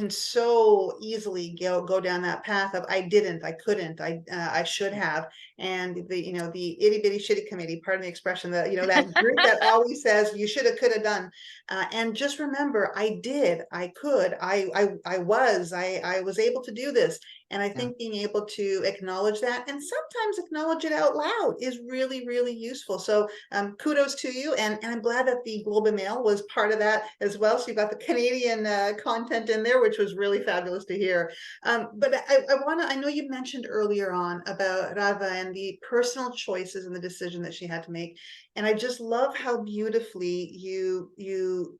so easily go down that path of I didn't, I couldn't, I should have. And the itty bitty shitty committee, pardon the expression, that that group that always says you should have, could have done. And just remember, I did, I could, I was able to do this. And I think being able to acknowledge that, and sometimes acknowledge it out loud, is really, really useful. So kudos to you. And I'm glad that the Globe and Mail was part of that as well. So you've got the Canadian content in there, which was really fabulous to hear. But I know you mentioned earlier on about Radha and the personal choices and the decision that she had to make. And I just love how beautifully you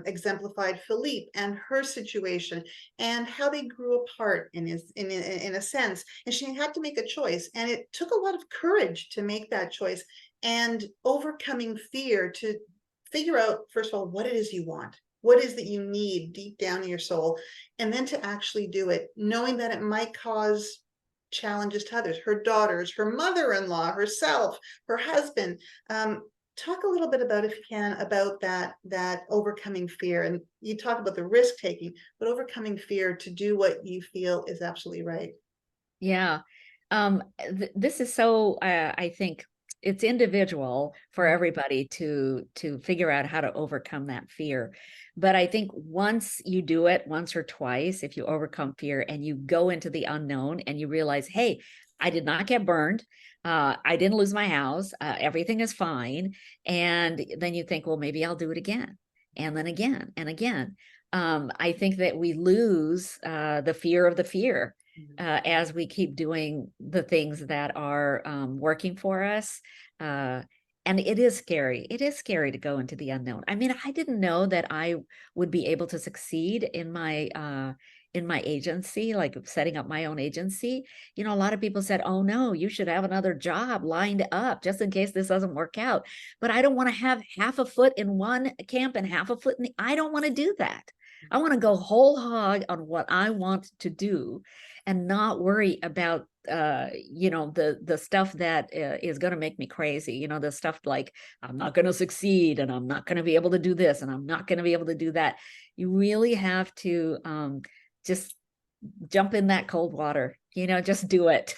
exemplified Philippe and her situation and how they grew apart in a sense. And she had to make a choice, and it took a lot of courage to make that choice and overcoming fear to figure out, first of all, what it is you want, what is that you need deep down in your soul, and then to actually do it, knowing that it might cause challenges to others, her daughters, her mother-in-law, herself, her husband. Talk a little bit about, if you can, about that overcoming fear. And you talk about the risk taking, but overcoming fear to do what you feel is absolutely right. Yeah. This is so, I think it's individual for Mhm. everybody to figure out how to overcome that fear. But I think once you do it once or twice, if you overcome fear and you go into the unknown and you realize, hey, I did not get burned. I didn't lose my house. Everything is fine. And then you think, well, maybe I'll do it again. And then again and again. I think that we lose the fear of the fear as we keep doing the things that are working for us. Uh, and it is scary. It is scary to go into the unknown. I mean, I didn't know that I would be able to succeed in my agency, like setting up my own agency. You know, a lot of people said, "Oh no, you should have another job lined up just in case this doesn't work out." But I don't want to have half a foot in one camp and half a foot in the. I don't want to do that. I want to go whole hog on what I want to do and not worry about the stuff that is going to make me crazy, the stuff like I'm not going to succeed and I'm not going to be able to do this and I'm not going to be able to do that. You really have to just jump in that cold water, just do it.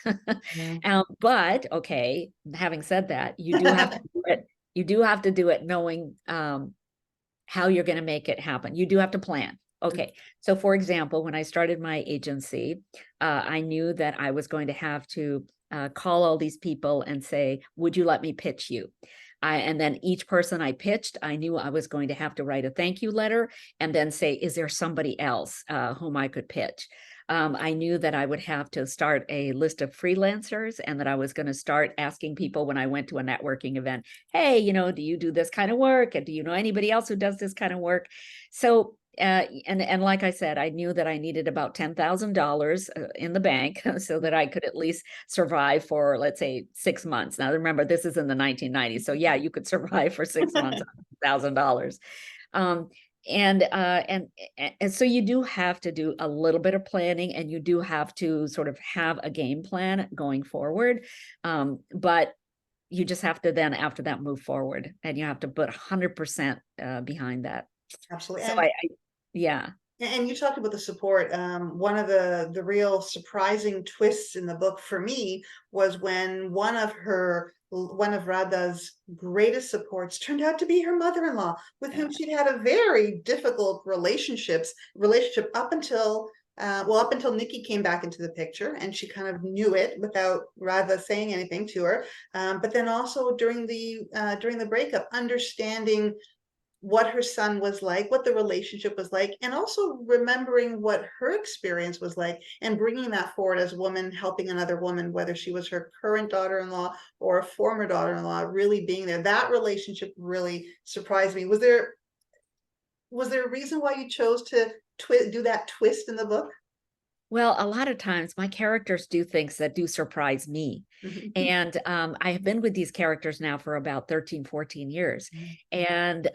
Yeah. But okay, having said that, you do have to do it. You do have to do it knowing how you're going to make it happen. You do have to plan. Okay. So for example, when I started my agency, I knew that I was going to have to call all these people and say, would you let me pitch you? And then each person I pitched, I knew I was going to have to write a thank you letter and then say, is there somebody else whom I could pitch? I knew that I would have to start a list of freelancers and that I was going to start asking people when I went to a networking event, hey, do you do this kind of work? And do you know anybody else who does this kind of work? So, and like I said, I knew that I needed about $10,000 in the bank so that I could at least survive for, let's say, 6 months. Now, remember, this is in the 1990s. So yeah, you could survive for 6 months on $1,000. Um, and so you do have to do a little bit of planning and you do have to sort of have a game plan going forward. But you just have to then after that move forward and you have to put 100% behind that. Absolutely. So yeah. And you talked about the support. One of the real surprising twists in the book for me was when one of Radha's greatest supports turned out to be her mother-in-law, with whom she'd had a very difficult relationship up until up until Nikki came back into the picture, and she kind of knew it without Radha saying anything to her. But then also during the breakup, understanding what her son was like, what the relationship was like, and also remembering what her experience was like and bringing that forward as a woman helping another woman, whether she was her current daughter-in-law or a former daughter-in-law, really being there. That relationship really surprised me. Was there a reason why you chose to do that twist in the book? Well, a lot of times my characters do things that do surprise me. And I have been with these characters now for about 13, 14 years. And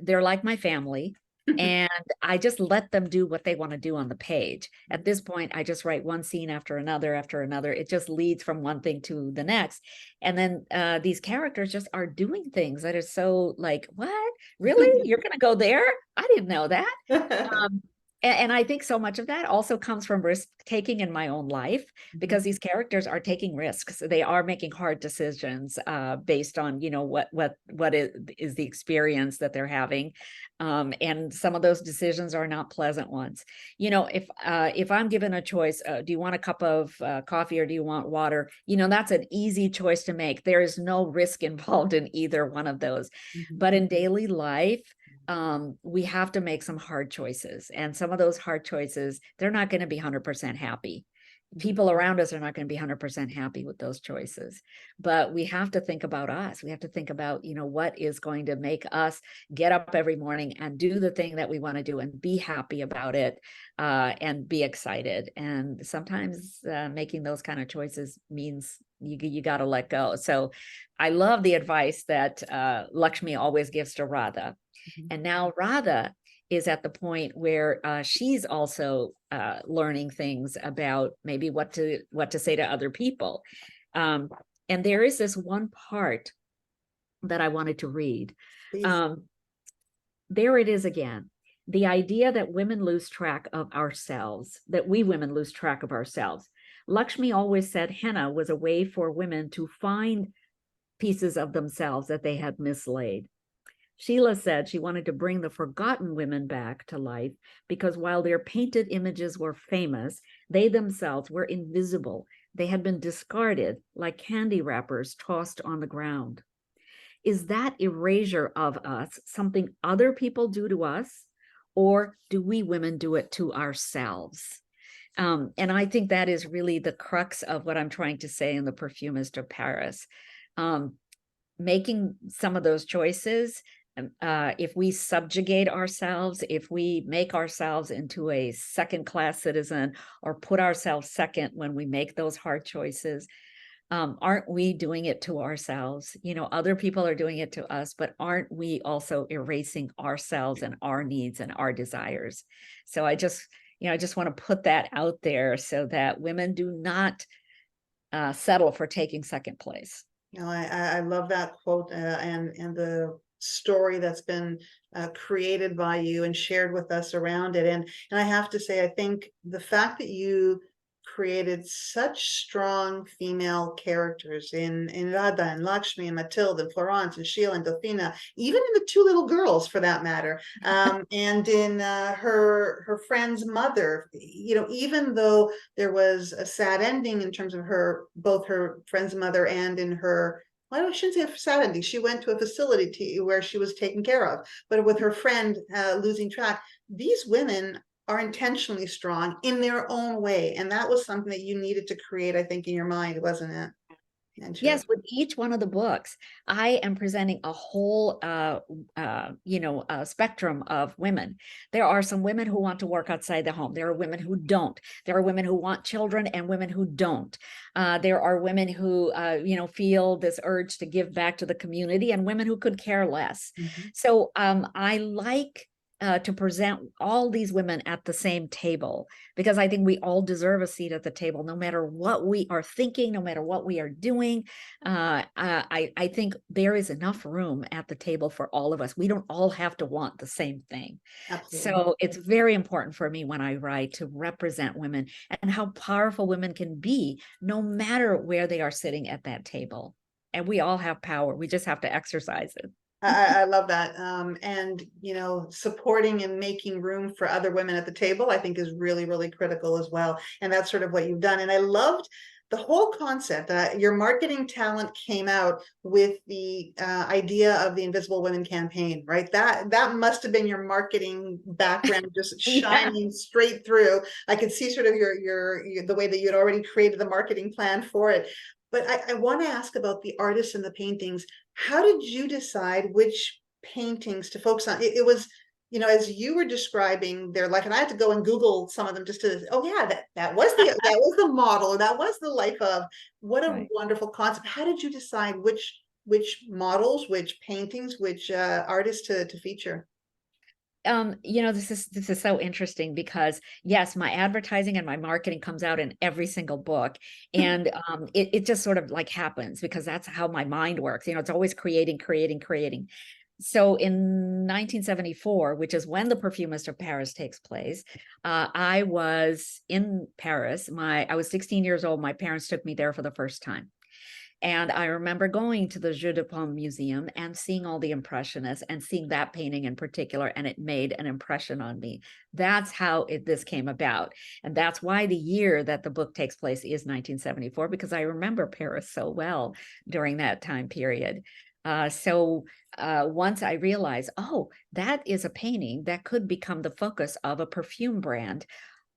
they're like my family. And I just let them do what they want to do on the page. At this point, I just write one scene after another, after another. It just leads from one thing to the next. And then these characters just are doing things that are so like, what? Really? You're going to go there? I didn't know that. Um, and I think so much of that also comes from risk taking in my own life because these characters are taking risks. They are making hard decisions based on, what is the experience that they're having, and some of those decisions are not pleasant ones. If I'm given a choice, do you want a cup of coffee or do you want water? That's an easy choice to make. There is no risk involved in either one of those. But in daily life, we have to make some hard choices. And some of those hard choices, they're not going to be 100% happy. People around us are not going to be 100% happy with those choices. But we have to think about us. We have to think about, what is going to make us get up every morning and do the thing that we want to do and be happy about it and be excited. And sometimes making those kind of choices means you got to let go. So I love the advice that Lakshmi always gives to Radha. And now Radha is at the point where she's also learning things about maybe what to say to other people. And there is this one part that I wanted to read. Please. Um, there it is again. The idea that women lose track of ourselves, that we women lose track of ourselves. Lakshmi always said henna was a way for women to find pieces of themselves that they had mislaid. Sheila said she wanted to bring the forgotten women back to life because while their painted images were famous, they themselves were invisible. They had been discarded like candy wrappers tossed on the ground. Is that erasure of us something other people do to us, or do we women do it to ourselves? And I think that is really the crux of what I'm trying to say in The Perfumist of Paris. Making some of those choices, if we subjugate ourselves, if we make ourselves into a second-class citizen or put ourselves second when we make those hard choices, aren't we doing it to ourselves? You know, other people are doing it to us, but aren't we also erasing ourselves and our needs and our desires? So I just want to put that out there so that women do not settle for taking second place. No, I love that quote, and the story that's been created by you and shared with us around it. And I have to say, I think the fact that you created such strong female characters in Radha and Lakshmi and Matilde and Florence and Sheila and Delphina, even in the two little girls for that matter, and in her friend's mother, you know, even though there was a sad ending in terms of her, both her friend's mother and in her, well, I shouldn't say a sad ending. She went to a facility where she was taken care of, but with her friend losing track, these women are intentionally strong in their own way. And that was something that you needed to create, I think, in your mind, wasn't it? Yes, with each one of the books, I am presenting a whole, spectrum of women. There are some women who want to work outside the home. There are women who don't. There are women who want children and women who don't. There are women who, feel this urge to give back to the community and women who could care less. Mhm. So I like to present all these women at the same table because I think we all deserve a seat at the table, no matter what we are thinking, no matter what we are doing. I think there is enough room at the table for all of us. We don't all have to want the same thing. Absolutely. So it's very important for me when I write to represent women and how powerful women can be, no matter where they are sitting at that table. And we all have power. We just have to exercise it. I love that. And, you know, supporting and making room for other women at the table, I think is really, really critical as well. And that's sort of what you've done. And I loved the whole concept. Your marketing talent came out with the idea of the Invisible Women campaign, right? That must have been your marketing background just Yeah. shining straight through. I could see sort of your the way that you had already created the marketing plan for it. But I want to ask about the artists and the paintings. How did you decide which paintings to focus on? It was, you know, as you were describing their life, and I had to go and Google some of them just to, oh yeah, that was the model, that was the life of. What a Right. wonderful concept. How did you decide which models, which paintings, which artists to feature? This is so interesting because yes, my advertising and my marketing comes out in every single book, and it just sort of like happens because that's how my mind works. You know, it's always creating. So in 1974, which is when The Perfumist of Paris takes place, I was in Paris. I was 16 years old. My parents took me there for the first time. And I remember going to the Jeu de Paume Museum and seeing all the Impressionists and seeing that painting in particular, and it made an impression on me. That's how this came about. And that's why the year that the book takes place is 1974, because I remember Paris so well during that time period. So once I realized, oh, that is a painting that could become the focus of a perfume brand,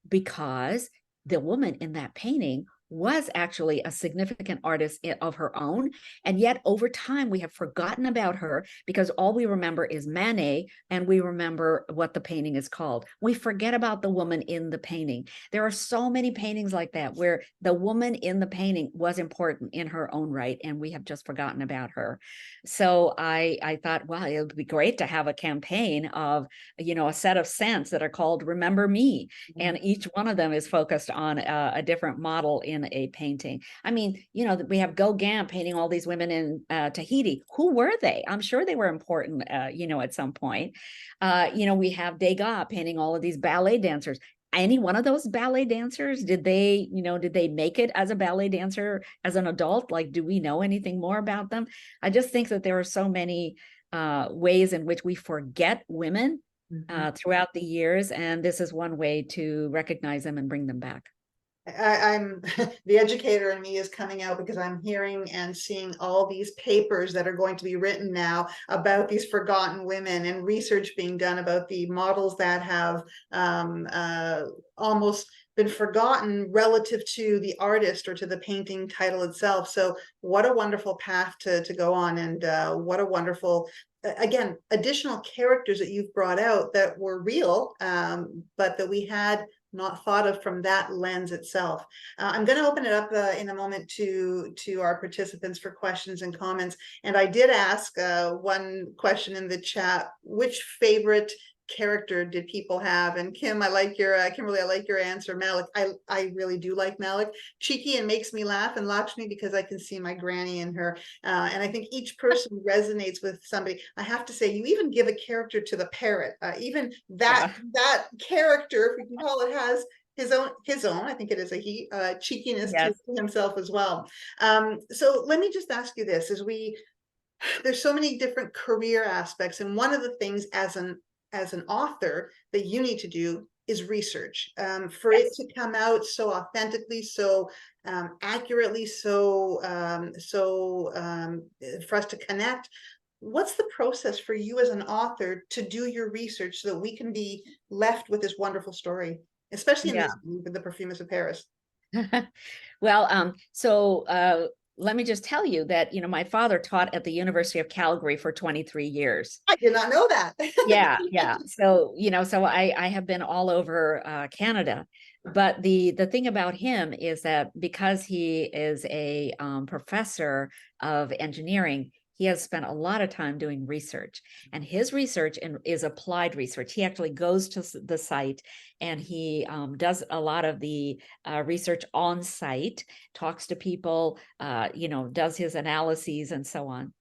because the woman in that painting was actually a significant artist of her own. And yet over time, we have forgotten about her because all we remember is Manet and we remember what the painting is called. We forget about the woman in the painting. There are so many paintings like that where the woman in the painting was important in her own right, and we have just forgotten about her. So I thought, wow, it would be great to have a campaign of, a set of scents that are called Remember Me. And each one of them is focused on a different model in a painting. I mean, you know, we have Gauguin painting all these women in Tahiti. Who were they? I'm sure they were important, you know, at some point. You know, we have Degas painting all of these ballet dancers. Any one of those ballet dancers, did they, you know, did they make it as a ballet dancer as an adult? Like, do we know anything more about them? I just think that there are so many ways in which we forget women throughout the years, and this is one way to recognize them and bring them back. I'm the educator in me is coming out because I'm hearing and seeing all these papers that are going to be written now about these forgotten women, and research being done about the models that have almost been forgotten relative to the artist or to the painting title itself. So what a wonderful path to go on, and what a wonderful, again, additional characters that you've brought out that were real, but that we had not thought of from that lens itself. I'm going to open it up in a moment to our participants for questions and comments. And I did ask one question in the chat: which favorite character did people have? And Kim, I like your Kimberly, I like your answer. Malik, I really do like Malik. Cheeky and makes me laugh, and Lakshmi because I can see my granny in her. And I think each person resonates with somebody. I have to say, you even give a character to the parrot. Even that character, if we can call it, has his own, I think it is a he, cheekiness to Yes. himself as well. So let me just ask you this: there's so many different career aspects, and one of the things as an author that you need to do is research, for it Yes. to come out so authentically, so accurately, so for us to connect. What's the process for you as an author to do your research so that we can be left with this wonderful story, especially in Yeah. this with the Perfumist of Paris? Well, let me just tell you that, you know, my father taught at the University of Calgary for 23 years. I did not know that. Yeah, yeah. So, you know, so I have been all over Canada. But the thing about him is that because he is a professor of engineering, he has spent a lot of time doing research, and his research is applied research. He actually goes to the site, and he does a lot of the research on site, talks to people, you know, does his analyses and so on.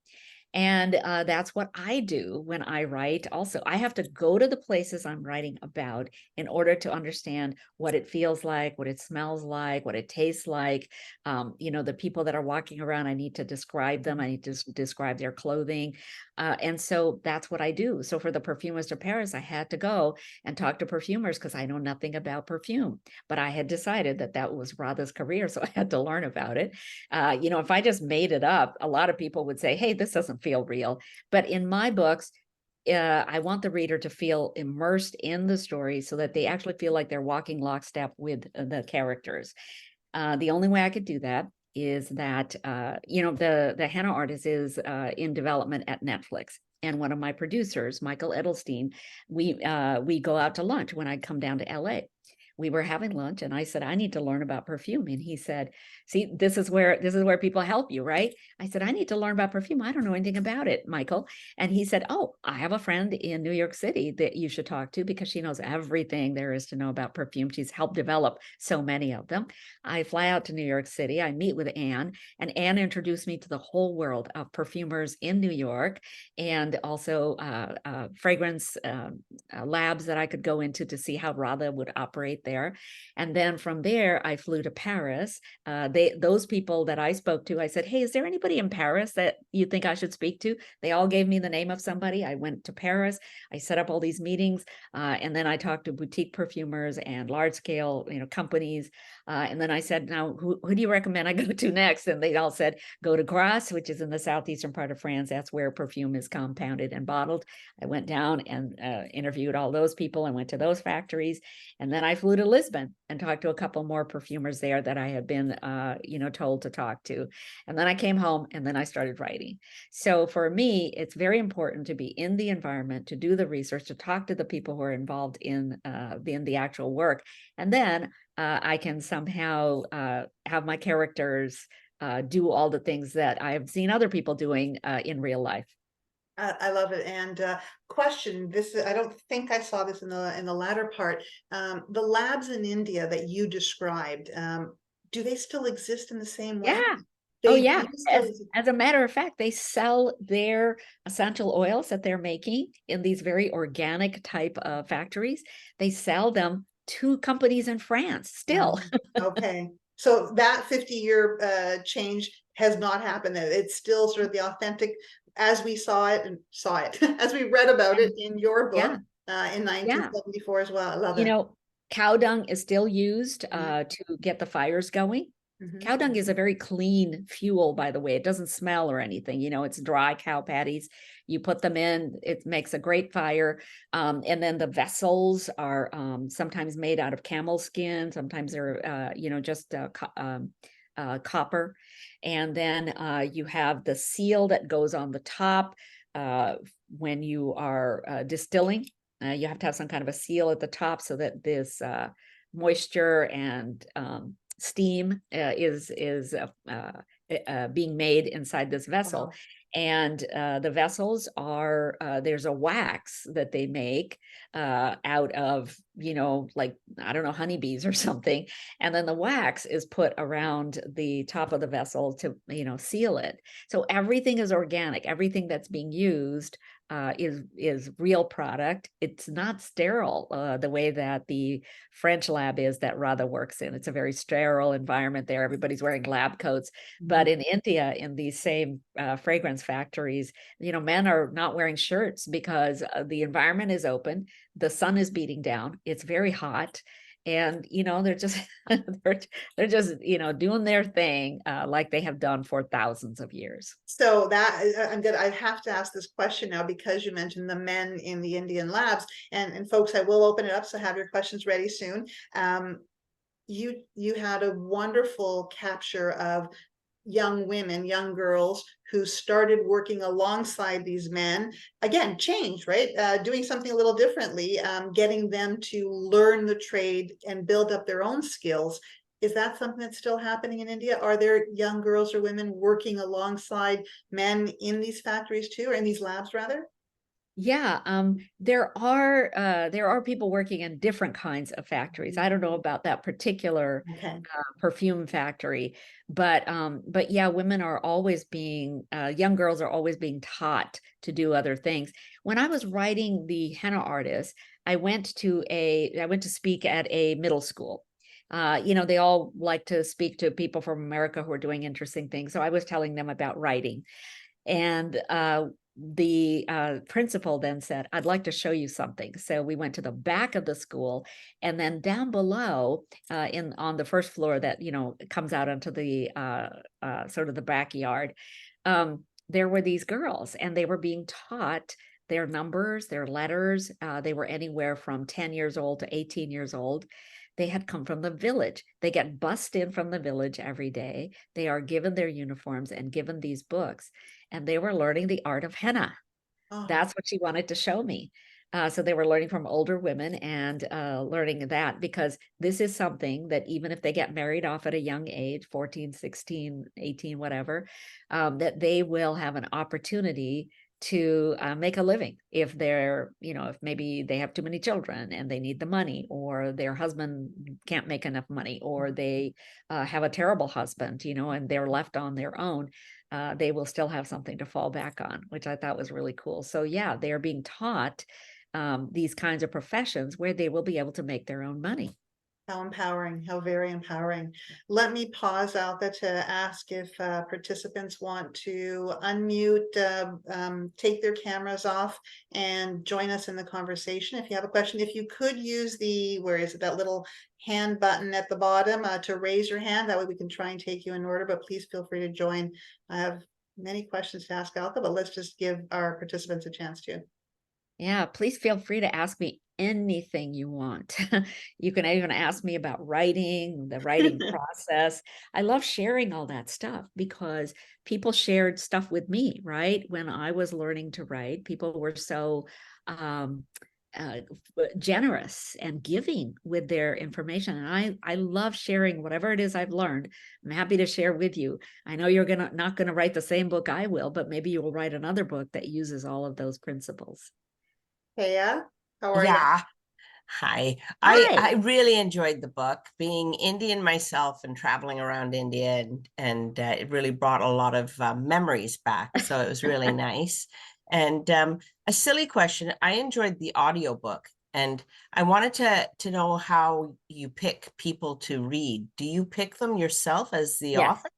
And that's what I do when I write. Also, I have to go to the places I'm writing about in order to understand what it feels like, what it smells like, what it tastes like. You know, the people that are walking around, I need to describe them. I need to describe their clothing. And so that's what I do. So for the Perfumist of Paris, I had to go and talk to perfumers because I know nothing about perfume. But I had decided that that was Radha's career, so I had to learn about it. You know, if I just made it up, a lot of people would say, hey, this doesn't feel real. But in my books, I want the reader to feel immersed in the story so that they actually feel like they're walking lockstep with the characters. The only way I could do that is that, you know, the henna artist is in development at Netflix. And one of my producers, Michael Edelstein, we go out to lunch when I come down to LA. We were having lunch and I said, I need to learn about perfume. And he said, see, this is where people help you, right? I said, I need to learn about perfume. I don't know anything about it, Michael. And he said, oh, I have a friend in New York City that you should talk to because she knows everything there is to know about perfume. She's helped develop so many of them. I fly out to New York City. I meet with Anne, and Anne introduced me to the whole world of perfumers in New York, and also fragrance labs that I could go into to see how Radha would operate there. And then from there, I flew to Paris. Those people that I spoke to, I said, hey, is there anybody in Paris that you think I should speak to? They all gave me the name of somebody. I went to Paris. I set up all these meetings, and then I talked to boutique perfumers and large scale, you know, companies. And then I said, now, who do you recommend I go to next? And they all said, go to Grasse, which is in the southeastern part of France. That's where perfume is compounded and bottled. I went down and interviewed all those people and went to those factories. And then I flew to Lisbon and talked to a couple more perfumers there that I had been, you know, told to talk to. And then I came home and then I started writing. So for me, it's very important to be in the environment, to do the research, to talk to the people who are involved in the actual work. And then I can somehow have my characters do all the things that I've seen other people doing in real life. I love it. And question: this, I don't think I saw this in the latter part. The labs in India that you described. do they still exist in the same way? Yeah. Oh, They yeah. do still exist. As a matter of fact, they sell their essential oils that they're making in these very organic type of factories. They sell them to companies in France still. Okay, so that 50-year change has not happened. It's still sort of the authentic as we saw it and saw it as we read about it And in your book yeah, in yeah. 1974 as well. I love You it. know, cow dung is still used Mhm, to get the fires going. mhm. Cow dung is a very clean fuel, by the way. It doesn't smell or anything. You know, it's dry cow patties. You put them in, it makes a great fire. And then the vessels are sometimes made out of camel skin. Sometimes they're, just copper. And then you have the seal that goes on the top uh, when you are distilling. You have to have some kind of a seal at the top so that this moisture and steam is being made inside this vessel. Wow. And the vessels are there's a wax that they make out of, like, I don't know, honeybees or something. And then the wax is put around the top of the vessel to, seal it. So everything is organic. Everything that's being used is real product. It's not sterile the way that the French lab is that Radha works in. It's a very sterile environment there. Everybody's wearing lab coats. Mhm. But in India, in these same fragrance factories, men are not wearing shirts because the environment is open. The sun is beating down. It's very hot. And they're just they're just doing their thing like they have done for thousands of years. So I'm gonna I have to ask this question now because you mentioned the men in the Indian labs and folks, I will open it up, so have your questions ready soon. You had a wonderful capture of young women, young girls who started working alongside these men. Again, change, right? Doing something a little differently, getting them to learn the trade and build up their own skills. Is that something that's still happening in India? Are there young girls or women working alongside men in these factories too, or in these labs rather? Yeah, there are people working in different kinds of factories. I don't know about that particular Okay. perfume factory, but yeah, women are always being young girls are always being taught to do other things. When I was writing the henna artist, I went to speak at a middle school. They all like to speak to people from America who are doing interesting things. So I was telling them about writing. And the principal then said, I'd like to show you something. So we went to the back of the school, and then down below, in on the first floor that comes out onto the sort of the backyard, there were these girls, and they were being taught their numbers, their letters. They were anywhere from 10 years old to 18 years old. They had come from the village. They get bussed in from the village every day. They are given their uniforms and given these books, and they were learning the art of henna. Oh, That's what she wanted to show me. So they were learning from older women and learning that, because this is something that even if they get married off at a young age, 14, 16, 18, whatever, that they will have an opportunity to make a living if if maybe they have too many children and they need the money, or their husband can't make enough money, or they have a terrible husband, and they're left on their own. They will still have something to fall back on, which I thought was really cool. So yeah, they are being taught these kinds of professions where they will be able to make their own money. how empowering, how very empowering. Let me pause, Alka, to ask if participants want to unmute, take their cameras off and join us in the conversation. If you have a question, if you could use where is it, that little hand button at the bottom to raise your hand, that way we can try and take you in order, but please feel free to join. I have many questions to ask Alka, but let's just give our participants a chance to. Yeah, please feel free to ask me anything you want. You can even ask me about writing, the writing process. I love sharing all that stuff because people shared stuff with me, right? When I was learning to write, people were so um, uh, generous and giving with their information. And I love sharing whatever it is I've learned. I'm happy to share with you. I know you're not gonna write the same book I will, but maybe you will write another book that uses all of those principles. Hey, how are you? Yeah. Hi. I Hi. really enjoyed the book. Being Indian myself and traveling around India, and it really brought a lot of memories back. So it was really nice. And a silly question, I enjoyed the audiobook, and I wanted to know how you pick people to read. Do you pick them yourself as the Yes. author?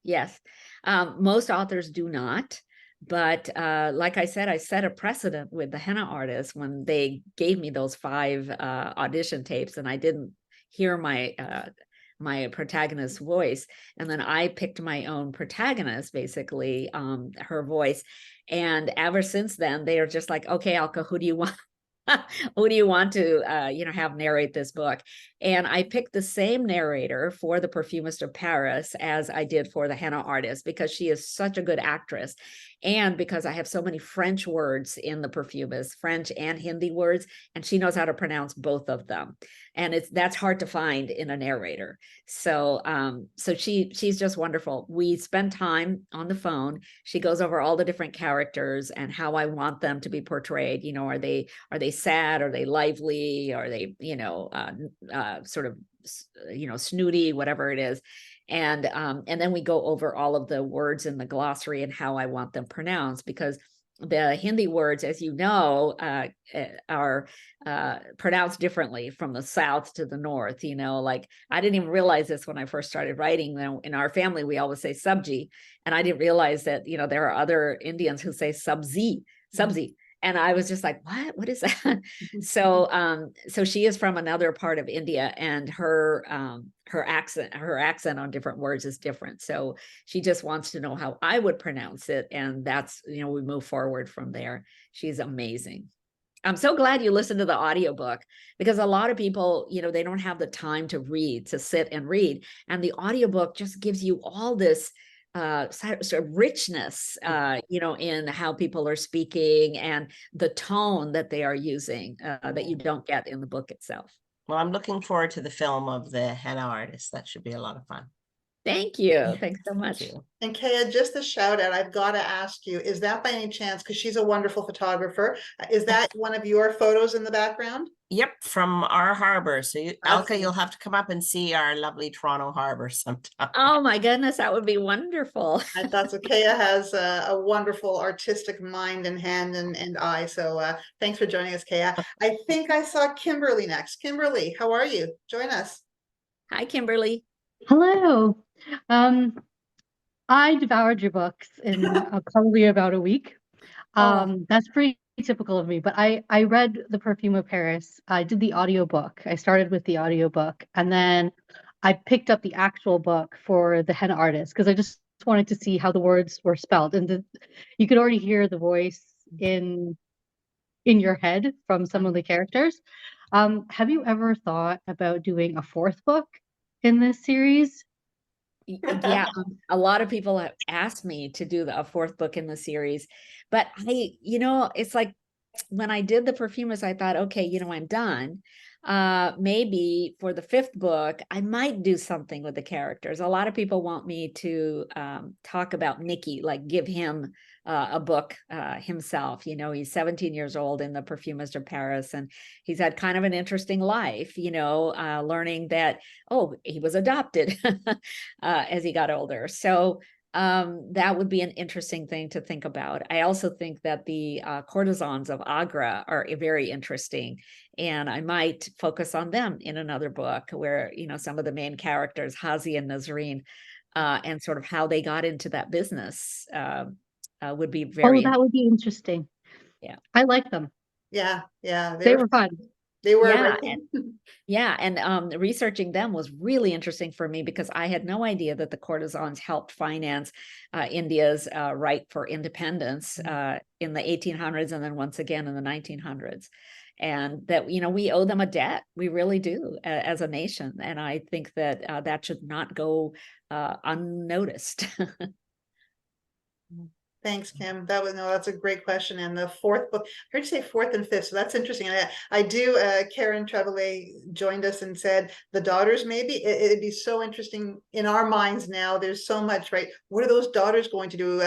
Yes. Most authors do not. But like I said, I set a precedent with the henna artists when they gave me those 5 audition tapes, and I didn't hear my protagonist's voice. And then I picked my own protagonist, basically, her voice. And ever since then, they are just like, okay, Alka, who do you want? Who do you want to have narrate this book? And I picked the same narrator for the Perfumist of Paris as I did for the henna artist, because she is such a good actress, and because I have so many French words in the Perfumist, French and Hindi words, and she knows how to pronounce both of them, and that's hard to find in a narrator. So she's just wonderful. We spend time on the phone. She goes over all the different characters and how I want them to be portrayed. Are they sad? Are they lively? Are they, sort of, snooty, whatever it is. And then we go over all of the words in the glossary and how I want them pronounced, because the Hindi words, as you know, are pronounced differently from the south to the north. Like, I didn't even realize this when I first started writing. In our family, we always say subji, and I didn't realize that there are other Indians who say subzi. And I was just like, what is that? So she is from another part of India, and her accent on different words is different. So she just wants to know how I would pronounce it, and that's, we move forward from there. She's amazing. I'm so glad you listened to the audiobook, because a lot of people, they don't have the time to sit and read, and the audiobook just gives you all this sort of richness, in how people are speaking and the tone that they are using, that you don't get in the book itself. Well, I'm looking forward to the film of the henna artist. That should be a lot of fun. Thank you. Thanks so Thank much. you. And Kaya, just a shout out, I've got to ask you, is that by any chance, because she's a wonderful photographer, is that one of your photos in the background? Yep, from our harbor. So, That's Alka, you'll have to come up and see our lovely Toronto harbor sometime. Oh my goodness, that would be wonderful. I thought so. Kaya has a wonderful artistic mind and hand and eye. So thanks for joining us, Kaya. I think I saw Kimberly next. Kimberly, how are you? Join us. Hi, Kimberly. Hello. Um, I devoured your books in probably about a week. Oh, That's pretty typical of me, but I read The Perfume of Paris. I did the audiobook. I started with the audiobook, and then I picked up the actual book for the henna artist because I just wanted to see how the words were spelled. And you could already hear the voice in your head from some of the characters. Have you ever thought about doing a fourth book in this series? Yeah, a lot of people have asked me to do a 4th book in the series, but it's like, when I did the Perfumist, I thought, okay, I'm done. Maybe for the 5th book, I might do something with the characters. A lot of people want me to talk about Nicky, like give him a book himself. He's 17 years old in the Perfumist of Paris, and he's had kind of an interesting life, learning that, oh, he was adopted as he got older. So that would be an interesting thing to think about. I also think that the courtesans of Agra are very interesting, and I might focus on them in another book where, some of the main characters, Hazi and Nazreen, and sort of how they got into that business, would be Oh, very, that would be interesting. yeah. I like them. yeah, yeah. They were fun. They were Yeah, right. yeah, and researching them was really interesting for me, because I had no idea that the courtesans helped finance India's right for independence in the 1800s, and then once again in the 1900s, and that we owe them a debt. We really do, as a nation, and I think that that should not go unnoticed. Thanks, Kim. That's a great question. And the fourth book, I heard you say fourth and fifth, so that's interesting. And I do, Karen Trevelay joined us and said the daughters, maybe it'd be so interesting in our minds now. There's so much, right? What are those daughters going to do?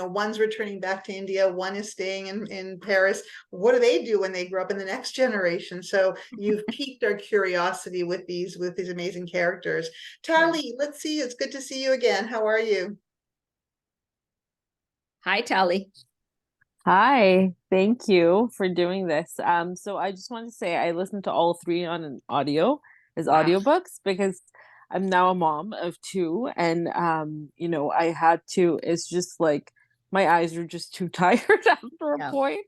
One's returning back to India, one is staying in Paris. What do they do when they grow up in the next generation? So you've piqued our curiosity with these amazing characters. Tali, let's see. It's good to see you again. How are you? Hi, Tally. Hi, thank you for doing this. So I just wanted to say I listened to all three on an audio as Wow. audiobooks because I'm now a mom of two, and I had to, it's just like my eyes are just too tired after a Yeah. point.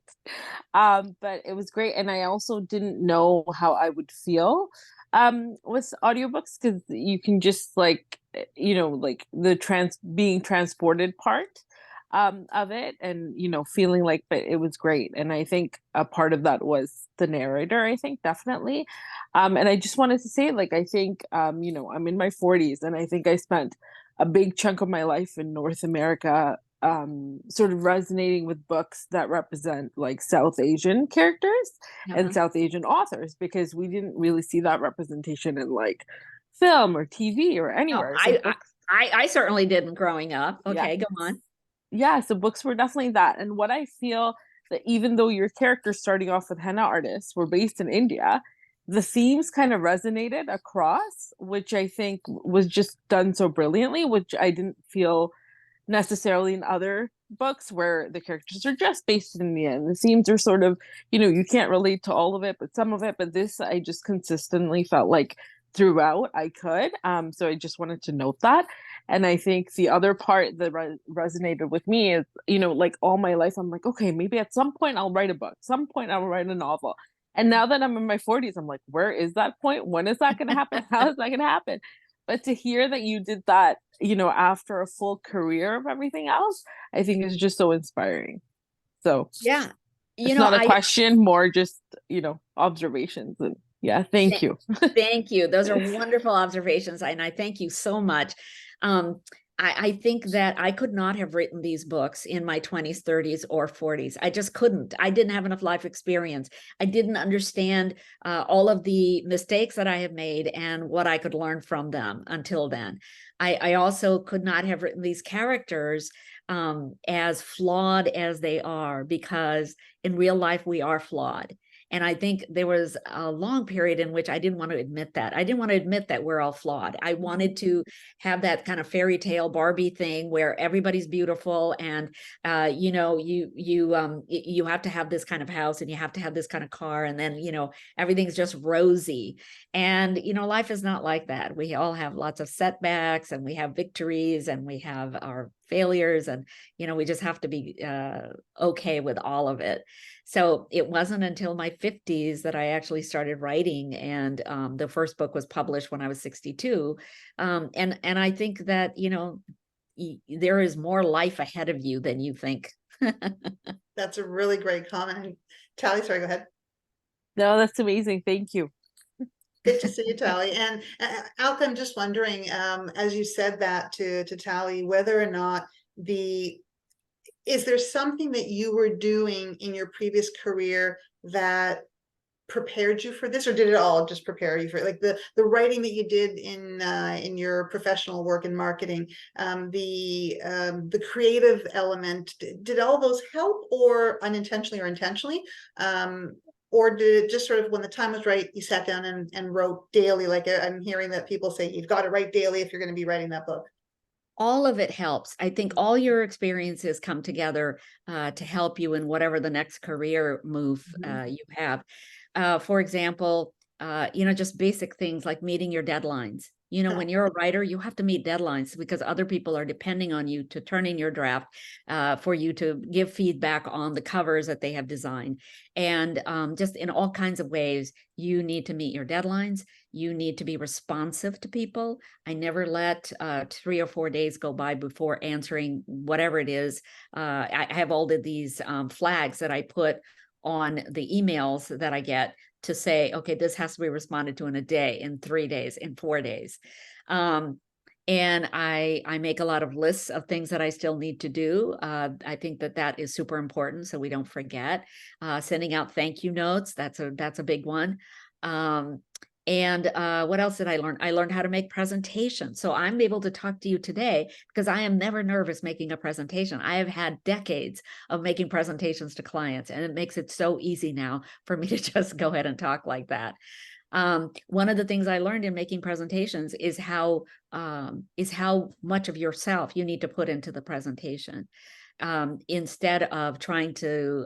But it was great, and I also didn't know how I would feel with audiobooks because you can just like like the being transported part of it, and feeling like, but it was great. And I think a part of that was the narrator, I think, definitely. And I just wanted to say, like, I think I'm in my 40s, and I think I spent a big chunk of my life in North America sort of resonating with books that represent like South Asian characters and South Asian authors, because we didn't really see that representation in like film or TV or No, anywhere. So I certainly didn't growing up. Okay, yeah. go on. Yeah, so books were definitely that. And what I feel that even though your characters starting off with henna artists were based in India, the themes kind of resonated across, which I think was just done so brilliantly, which I didn't feel necessarily in other books where the characters are just based in India and the themes are sort of, you can't relate to all of it, but some of it. But this, I just consistently felt like throughout I could. So I just wanted to note that. And I think the other part that resonated with me is, like all my life, I'm like, okay, maybe at some point I'll write a book, some point I'll write a novel. And now that I'm in my 40s, I'm like, where is that point? When is that going to happen? How is that going to happen? But to hear that you did that, after a full career of everything else, I think is just so inspiring. So Yeah. it's not a question, more just, observations. And yeah, thank you. Thank you. Those are wonderful observations. And I thank you so much. I think that I could not have written these books in my 20s, 30s, or 40s. I just couldn't. I didn't have enough life experience. I didn't understand all of the mistakes that I have made and what I could learn from them until then. I also could not have written these characters as flawed as they are, because in real life, we are flawed. And I think there was a long period in which I didn't want to admit that. I didn't want to admit that we're all flawed. I wanted to have that kind of fairy tale Barbie thing where everybody's beautiful, and you have to have this kind of house, and you have to have this kind of car, and then everything's just rosy. And life is not like that. We all have lots of setbacks, and we have victories, and we have our failures, and we just have to be okay with all of it. So it wasn't until my 50s that I actually started writing, and the first book was published when I was 62. And I think that there is more life ahead of you than you think. That's a really great comment. Tali, sorry, go ahead. No, that's amazing. Thank you. Good to see you, Tali. And Alka, I'm just wondering, as you said that to Tali, whether or not is there something that you were doing in your previous career that prepared you for this, or did it all just prepare you for it? Like the writing that you did in your professional work in marketing, the creative element, did all those help, or unintentionally or intentionally? Or did it just sort of, when the time was right, you sat down and wrote daily? Like I'm hearing that people say you've got to write daily if you're going to be writing that book. All of it helps. I think all your experiences come together to help you in whatever the next career move you have. For example, just basic things like meeting your deadlines. When you're a writer, you have to meet deadlines because other people are depending on you to turn in your draft, for you to give feedback on the covers that they have designed. And just in all kinds of ways, you need to meet your deadlines. You need to be responsive to people. I never let 3 or 4 days go by before answering whatever it is. I have all of these flags that I put on the emails that I get to say, okay, this has to be responded to in a day, in 3 days, in 4 days. And I make a lot of lists of things that I still need to do. I think that is super important, so we don't forget. Sending out thank you notes, that's a big one. And what else did I learn? I learned how to make presentations. So I'm able to talk to you today because I am never nervous making a presentation. I have had decades of making presentations to clients, and it makes it so easy now for me to just go ahead and talk like that. One of the things I learned in making presentations is how much of yourself you need to put into the presentation, instead of trying to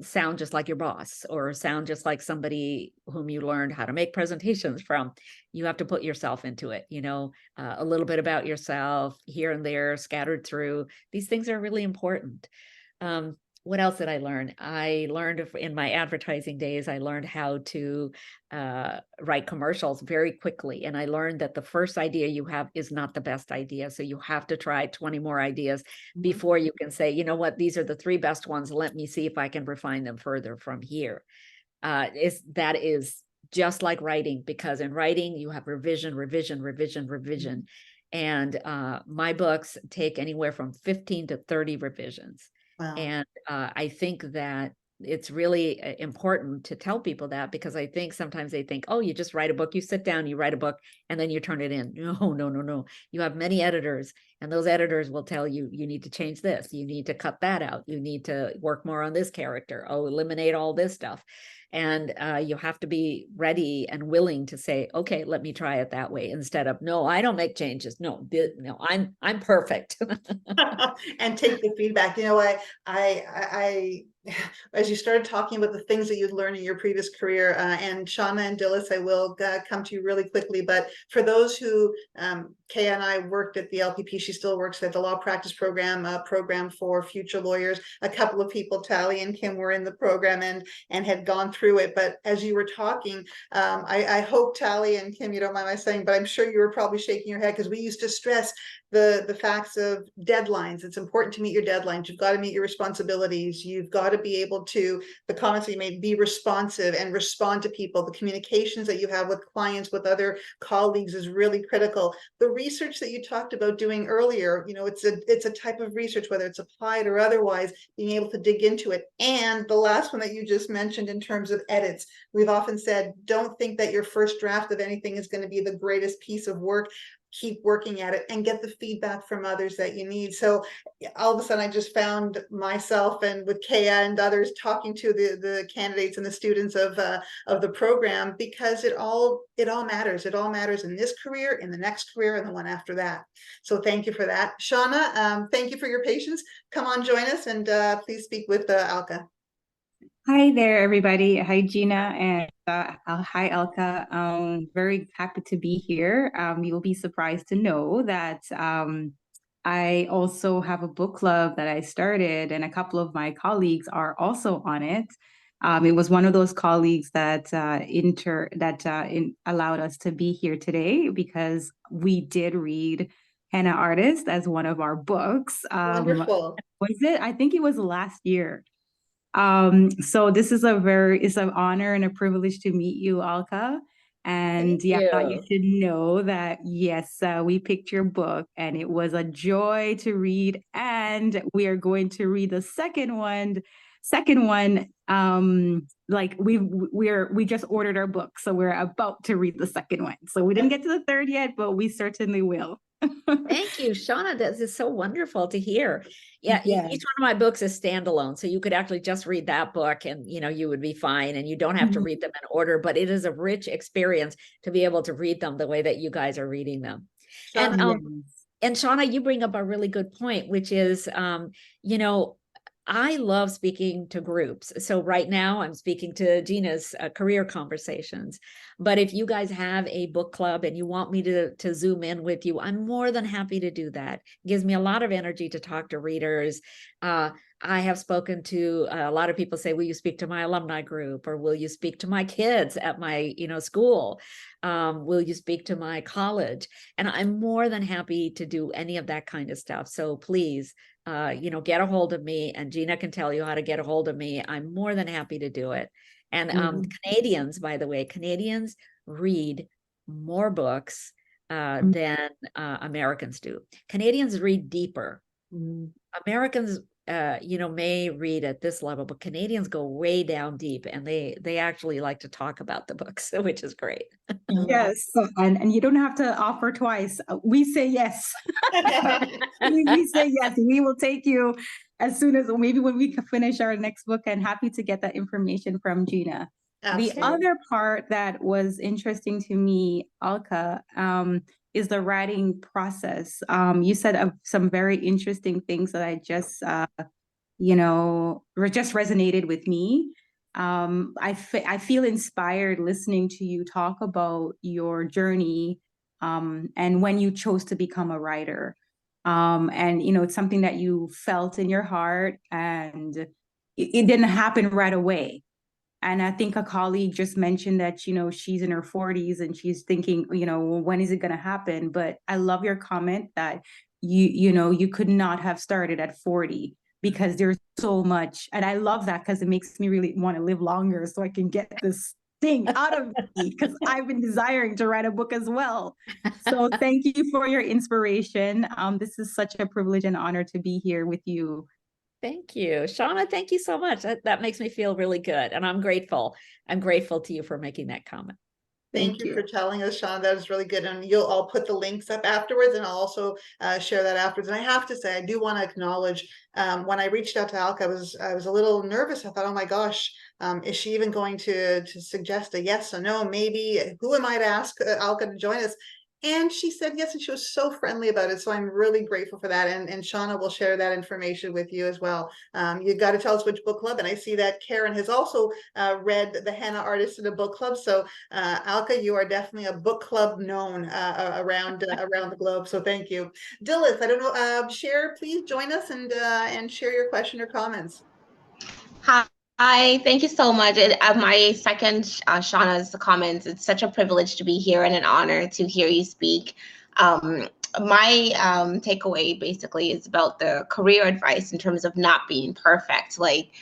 sound just like your boss or sound just like somebody whom you learned how to make presentations from. You have to put yourself into it, a little bit about yourself here and there scattered through. These things are really important. What else did I learn? I learned in my advertising days, I learned how to write commercials very quickly. And I learned that the first idea you have is not the best idea. So you have to try 20 more ideas before you can say, you know what, these are the 3 best ones. Let me see if I can refine them further from here. That is just like writing, because in writing, you have revision, revision, revision, revision. And my books take anywhere from 15 to 30 revisions. Wow. And I think that it's really important to tell people that, because I think sometimes they think, oh, you just write a book, you sit down, you write a book, and then you turn it in. No, no, no, no. You have many editors, and those editors will tell you, you need to change this, you need to cut that out, you need to work more on this character, oh, eliminate all this stuff. And you have to be ready and willing to say, okay, let me try it that way, instead of, no, I don't make changes. No, no, I'm perfect. And take the feedback. I as you started talking about the things that you'd learned in your previous career, and Shauna and Dilys, I will come to you really quickly, but for those who, Kaya and I worked at the LPP, she still works at the law practice program, program for future lawyers. A couple of people, Tally and Kim, were in the program and had gone through it. But as you were talking, I hope, Tally and Kim, you don't mind my saying, but I'm sure you were probably shaking your head, because we used to stress the facts of deadlines. It's important to meet your deadlines. You've got to meet your responsibilities. You've got to be able to, the comments that you made, be responsive and respond to people. The communications that you have with clients, with other colleagues, is really critical. The research that you talked about doing earlier, it's a type of research, whether it's applied or otherwise, being able to dig into it. And the last one that you just mentioned in terms of edits, we've often said, don't think that your first draft of anything is going to be the greatest piece of work. Keep working at it and get the feedback from others that you need. So all of a sudden I just found myself, and with Kaya and others, talking to the candidates and the students of the program, because it all matters. It all matters in this career, in the next career, and the one after that. So thank you for that. Shauna, thank you for your patience. Come on, join us, and please speak with Alka. Hi there, everybody. Hi, Gina, and hi, Alka. Very happy to be here. You'll be surprised to know that I also have a book club that I started, and a couple of my colleagues are also on it. It was one of those colleagues that allowed us to be here today, because we did read Henna Artist as one of our books. Wonderful. Was it? I think it was last year. So this is it's an honor and a privilege to meet you, Alka. And Thank yeah, I thought you. you should know that, yes, we picked your book, and it was a joy to read. And we are going to read the second one. Like we just ordered our book, so we're about to read the second one. So we didn't get to the third yet, but we certainly will. Thank you, Shauna. This is so wonderful to hear. Yeah, Yeah. each one of my books is standalone, so you could actually just read that book, and you would be fine, and you don't have to read them in order. But it is a rich experience to be able to read them the way that you guys are reading them. Shauna, And Shauna, you bring up a really good point, which is, I love speaking to groups. So right now I'm speaking to Gina's career conversations. But if you guys have a book club and you want me to zoom in with you, I'm more than happy to do that. It gives me a lot of energy to talk to readers. I have spoken to a lot of people say, will you speak to my alumni group, or will you speak to my kids at my school? Will you speak to my college? And I'm more than happy to do any of that kind of stuff. So please, get a hold of me, and Gina can tell you how to get a hold of me. I'm more than happy to do it. And Canadians, by the way, Canadians read more books than Americans do. Canadians read deeper. Americans, may read at this level, but Canadians go way down deep, and they actually like to talk about the books, which is great. Yes, and you don't have to offer twice. We say yes. we say yes. We will take you as soon as, maybe when we finish our next book, and happy to get that information from Gina. Absolutely. The other part that was interesting to me, Alka, is the writing process. You said some very interesting things that I just, just resonated with me. I feel inspired listening to you talk about your journey, and when you chose to become a writer. And it's something that you felt in your heart, and it didn't happen right away. And I think a colleague just mentioned that, she's in her 40s and she's thinking, well, when is it going to happen? But I love your comment that you could not have started at 40, because there's so much. And I love that, because it makes me really want to live longer so I can get this thing out of me, because I've been desiring to write a book as well. So thank you for your inspiration. This is such a privilege and honor to be here with you. Thank you, Shauna. Thank you so much. That makes me feel really good. And I'm grateful. I'm grateful to you for making that comment. Thank you for telling us, Shauna. That was really good. And I'll put the links up afterwards, and I'll also share that afterwards. And I have to say, I do want to acknowledge, when I reached out to Alka, I was a little nervous. I thought, oh my gosh, is she even going to suggest a yes or no? Maybe, who am I to ask Alka to join us? And she said yes, and she was so friendly about it. So I'm really grateful for that. And Shauna will share that information with you as well. You got to tell us which book club. And I see that Karen has also read The Henna Artist in a book club. So Alka, you are definitely a book club known around the globe. So thank you. Dilith, I don't know, please join us and share your question or comments. Hi, thank you so much. My second Shauna's comments. It's such a privilege to be here and an honor to hear you speak. My takeaway basically is about the career advice in terms of not being perfect. Like,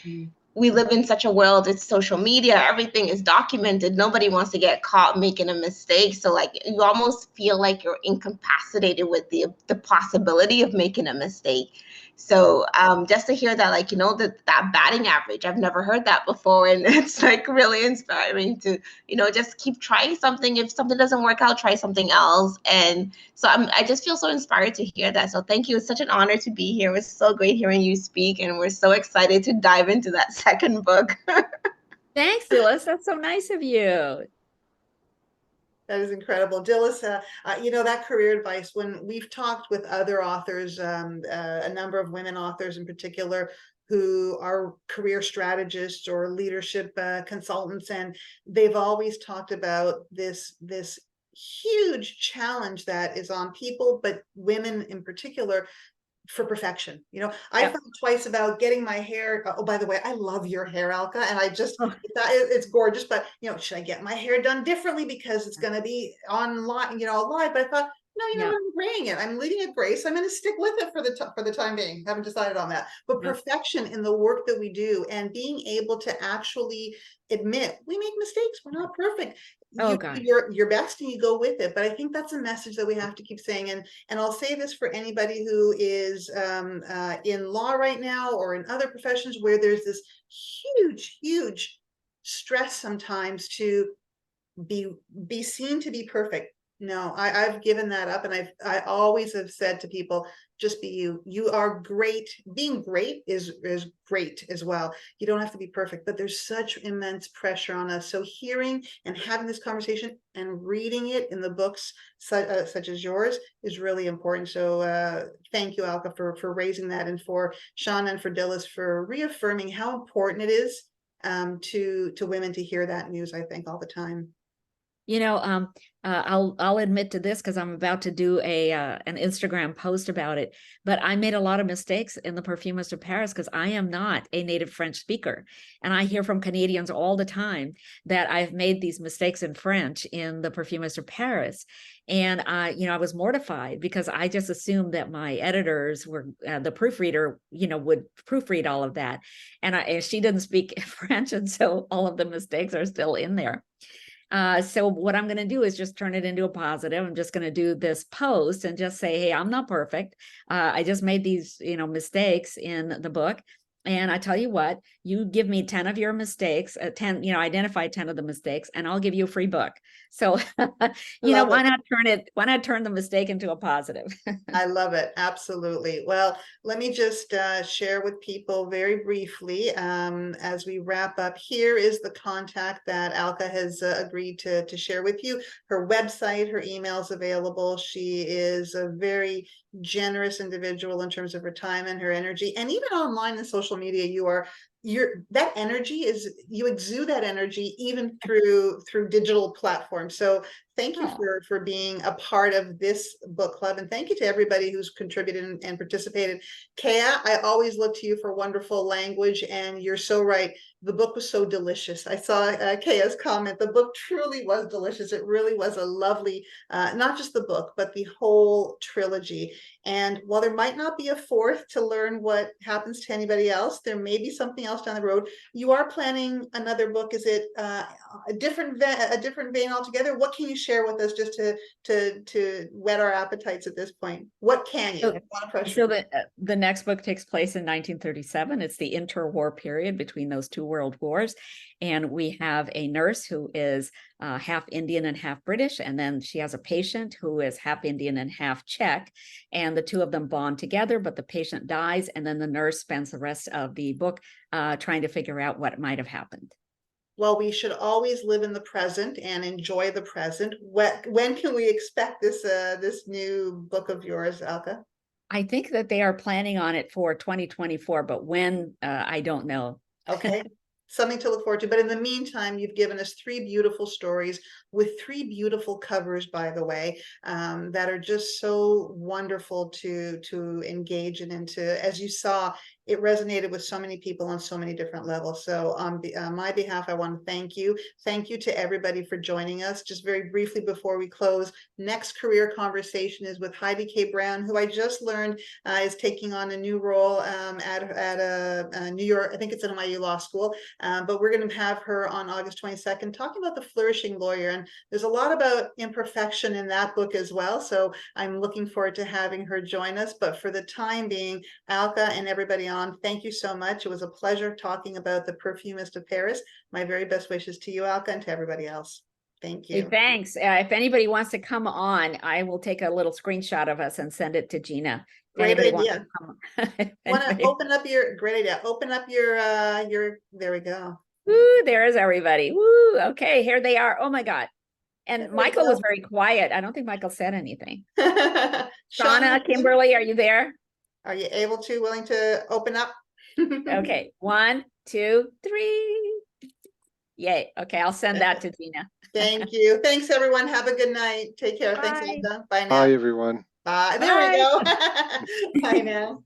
we live in such a world, it's social media, everything is documented. Nobody wants to get caught making a mistake. So like, you almost feel like you're incapacitated with the possibility of making a mistake. So just to hear that, like, that batting average, I've never heard that before. And it's like really inspiring to, just keep trying something. If something doesn't work out, try something else. And so I just feel so inspired to hear that. So thank you. It's such an honor to be here. It was so great hearing you speak. And we're so excited to dive into that second book. Thanks, Dillis. That's so nice of you. That is incredible. Dillis, that career advice, when we've talked with other authors, a number of women authors in particular, who are career strategists or leadership consultants, and they've always talked about this huge challenge that is on people, but women in particular, for perfection. I thought twice about getting my hair. Oh, by the way, I love your hair, Alka, and I just it's gorgeous. But should I get my hair done differently because it's going to be online, live? But I thought, no, I'm graying it. I'm leaving it gray, so I'm going to stick with it for the time being. Haven't decided on that. But perfection in the work that we do, and being able to actually admit we make mistakes. We're not perfect. You do your best and you go with it. But I think that's a message that we have to keep saying. And I'll say this for anybody who is in law right now or in other professions where there's this huge stress sometimes to be seen to be perfect. No, I've given that up, and I always have said to people, just be you. You are great. Being great is great as well. You don't have to be perfect, but there's such immense pressure on us. So hearing and having this conversation and reading it in the books such as yours is really important. So thank you, Alka, for raising that, and for Shauna and for Dillis for reaffirming how important it is to women to hear that news, I think, all the time. I'll admit to this because I'm about to do an Instagram post about it, but I made a lot of mistakes in the Perfumist of Paris because I am not a native French speaker. And I hear from Canadians all the time that I've made these mistakes in French in the Perfumist of Paris. And I was mortified because I just assumed that my editors were the proofreader, would proofread all of that. And she didn't speak French. And so all of the mistakes are still in there. So what I'm going to do is just turn it into a positive. I'm just going to do this post and just say, hey, I'm not perfect. I just made these, mistakes in the book. And I tell you what, you give me 10 of your mistakes, 10, identify 10 of the mistakes, and I'll give you a free book. So, why not turn the mistake into a positive? I love it. Absolutely. Well, let me just share with people very briefly as we wrap up. Here is the contact that Alka has agreed to share with you. Her website, her email's available. She is a very generous individual in terms of her time and her energy. And even online and social media, that energy you exude that energy even through digital platforms. So thank you for being a part of this book club, and thank you to everybody who's contributed and participated. Kea, I always look to you for wonderful language, and you're so right. The book was so delicious. I saw Kea's comment. The book truly was delicious. It really was a lovely, not just the book, but the whole trilogy. And while there might not be a fourth to learn what happens to anybody else, there may be something else down the road. You are planning another book. Is it a different vein altogether? What can you share with us just to whet our appetites at this point? What can you? So the next book takes place in 1937. It's the interwar period between those two world wars. And we have a nurse who is half Indian and half British. And then she has a patient who is half Indian and half Czech. And the two of them bond together, but the patient dies. And then the nurse spends the rest of the book trying to figure out what might have happened. Well, we should always live in the present and enjoy the present. When can we expect this new book of yours, Alka? I think that they are planning on it for 2024, but when, I don't know. Okay. Something to look forward to. But in the meantime, you've given us 3 beautiful stories with 3 beautiful covers, by the way, that are just so wonderful to engage in and to, as you saw, it resonated with so many people on so many different levels. So on my behalf, I want to thank you. Thank you to everybody for joining us. Just very briefly before we close, next career conversation is with Heidi K. Brown, who I just learned is taking on a new role at a New York, I think it's at NYU Law School. But we're going to have her on August 22nd talking about the flourishing lawyer. And there's a lot about imperfection in that book as well. So I'm looking forward to having her join us. But for the time being, Alka and everybody on, thank you so much. It was a pleasure talking about The Perfumist of Paris. My very best wishes to you, Alka, and to everybody else. Thank you. Hey, thanks. If anybody wants to come on, I will take a little screenshot of us and send it to Gina. Great idea. Want to open up your great idea. Open up your there we go. Woo, there's everybody. Woo, okay, here they are. Oh my God. And Michael was very quiet. I don't think Michael said anything. Shauna, Kimberly, are you there? Are you willing to open up? Okay, 1, 2, 3. Yay. Okay, I'll send that to Gina. Thank you. Thanks, everyone. Have a good night. Take care. Bye. Thanks, Alka. Bye now. Bye, everyone. Bye. There we go. Bye now.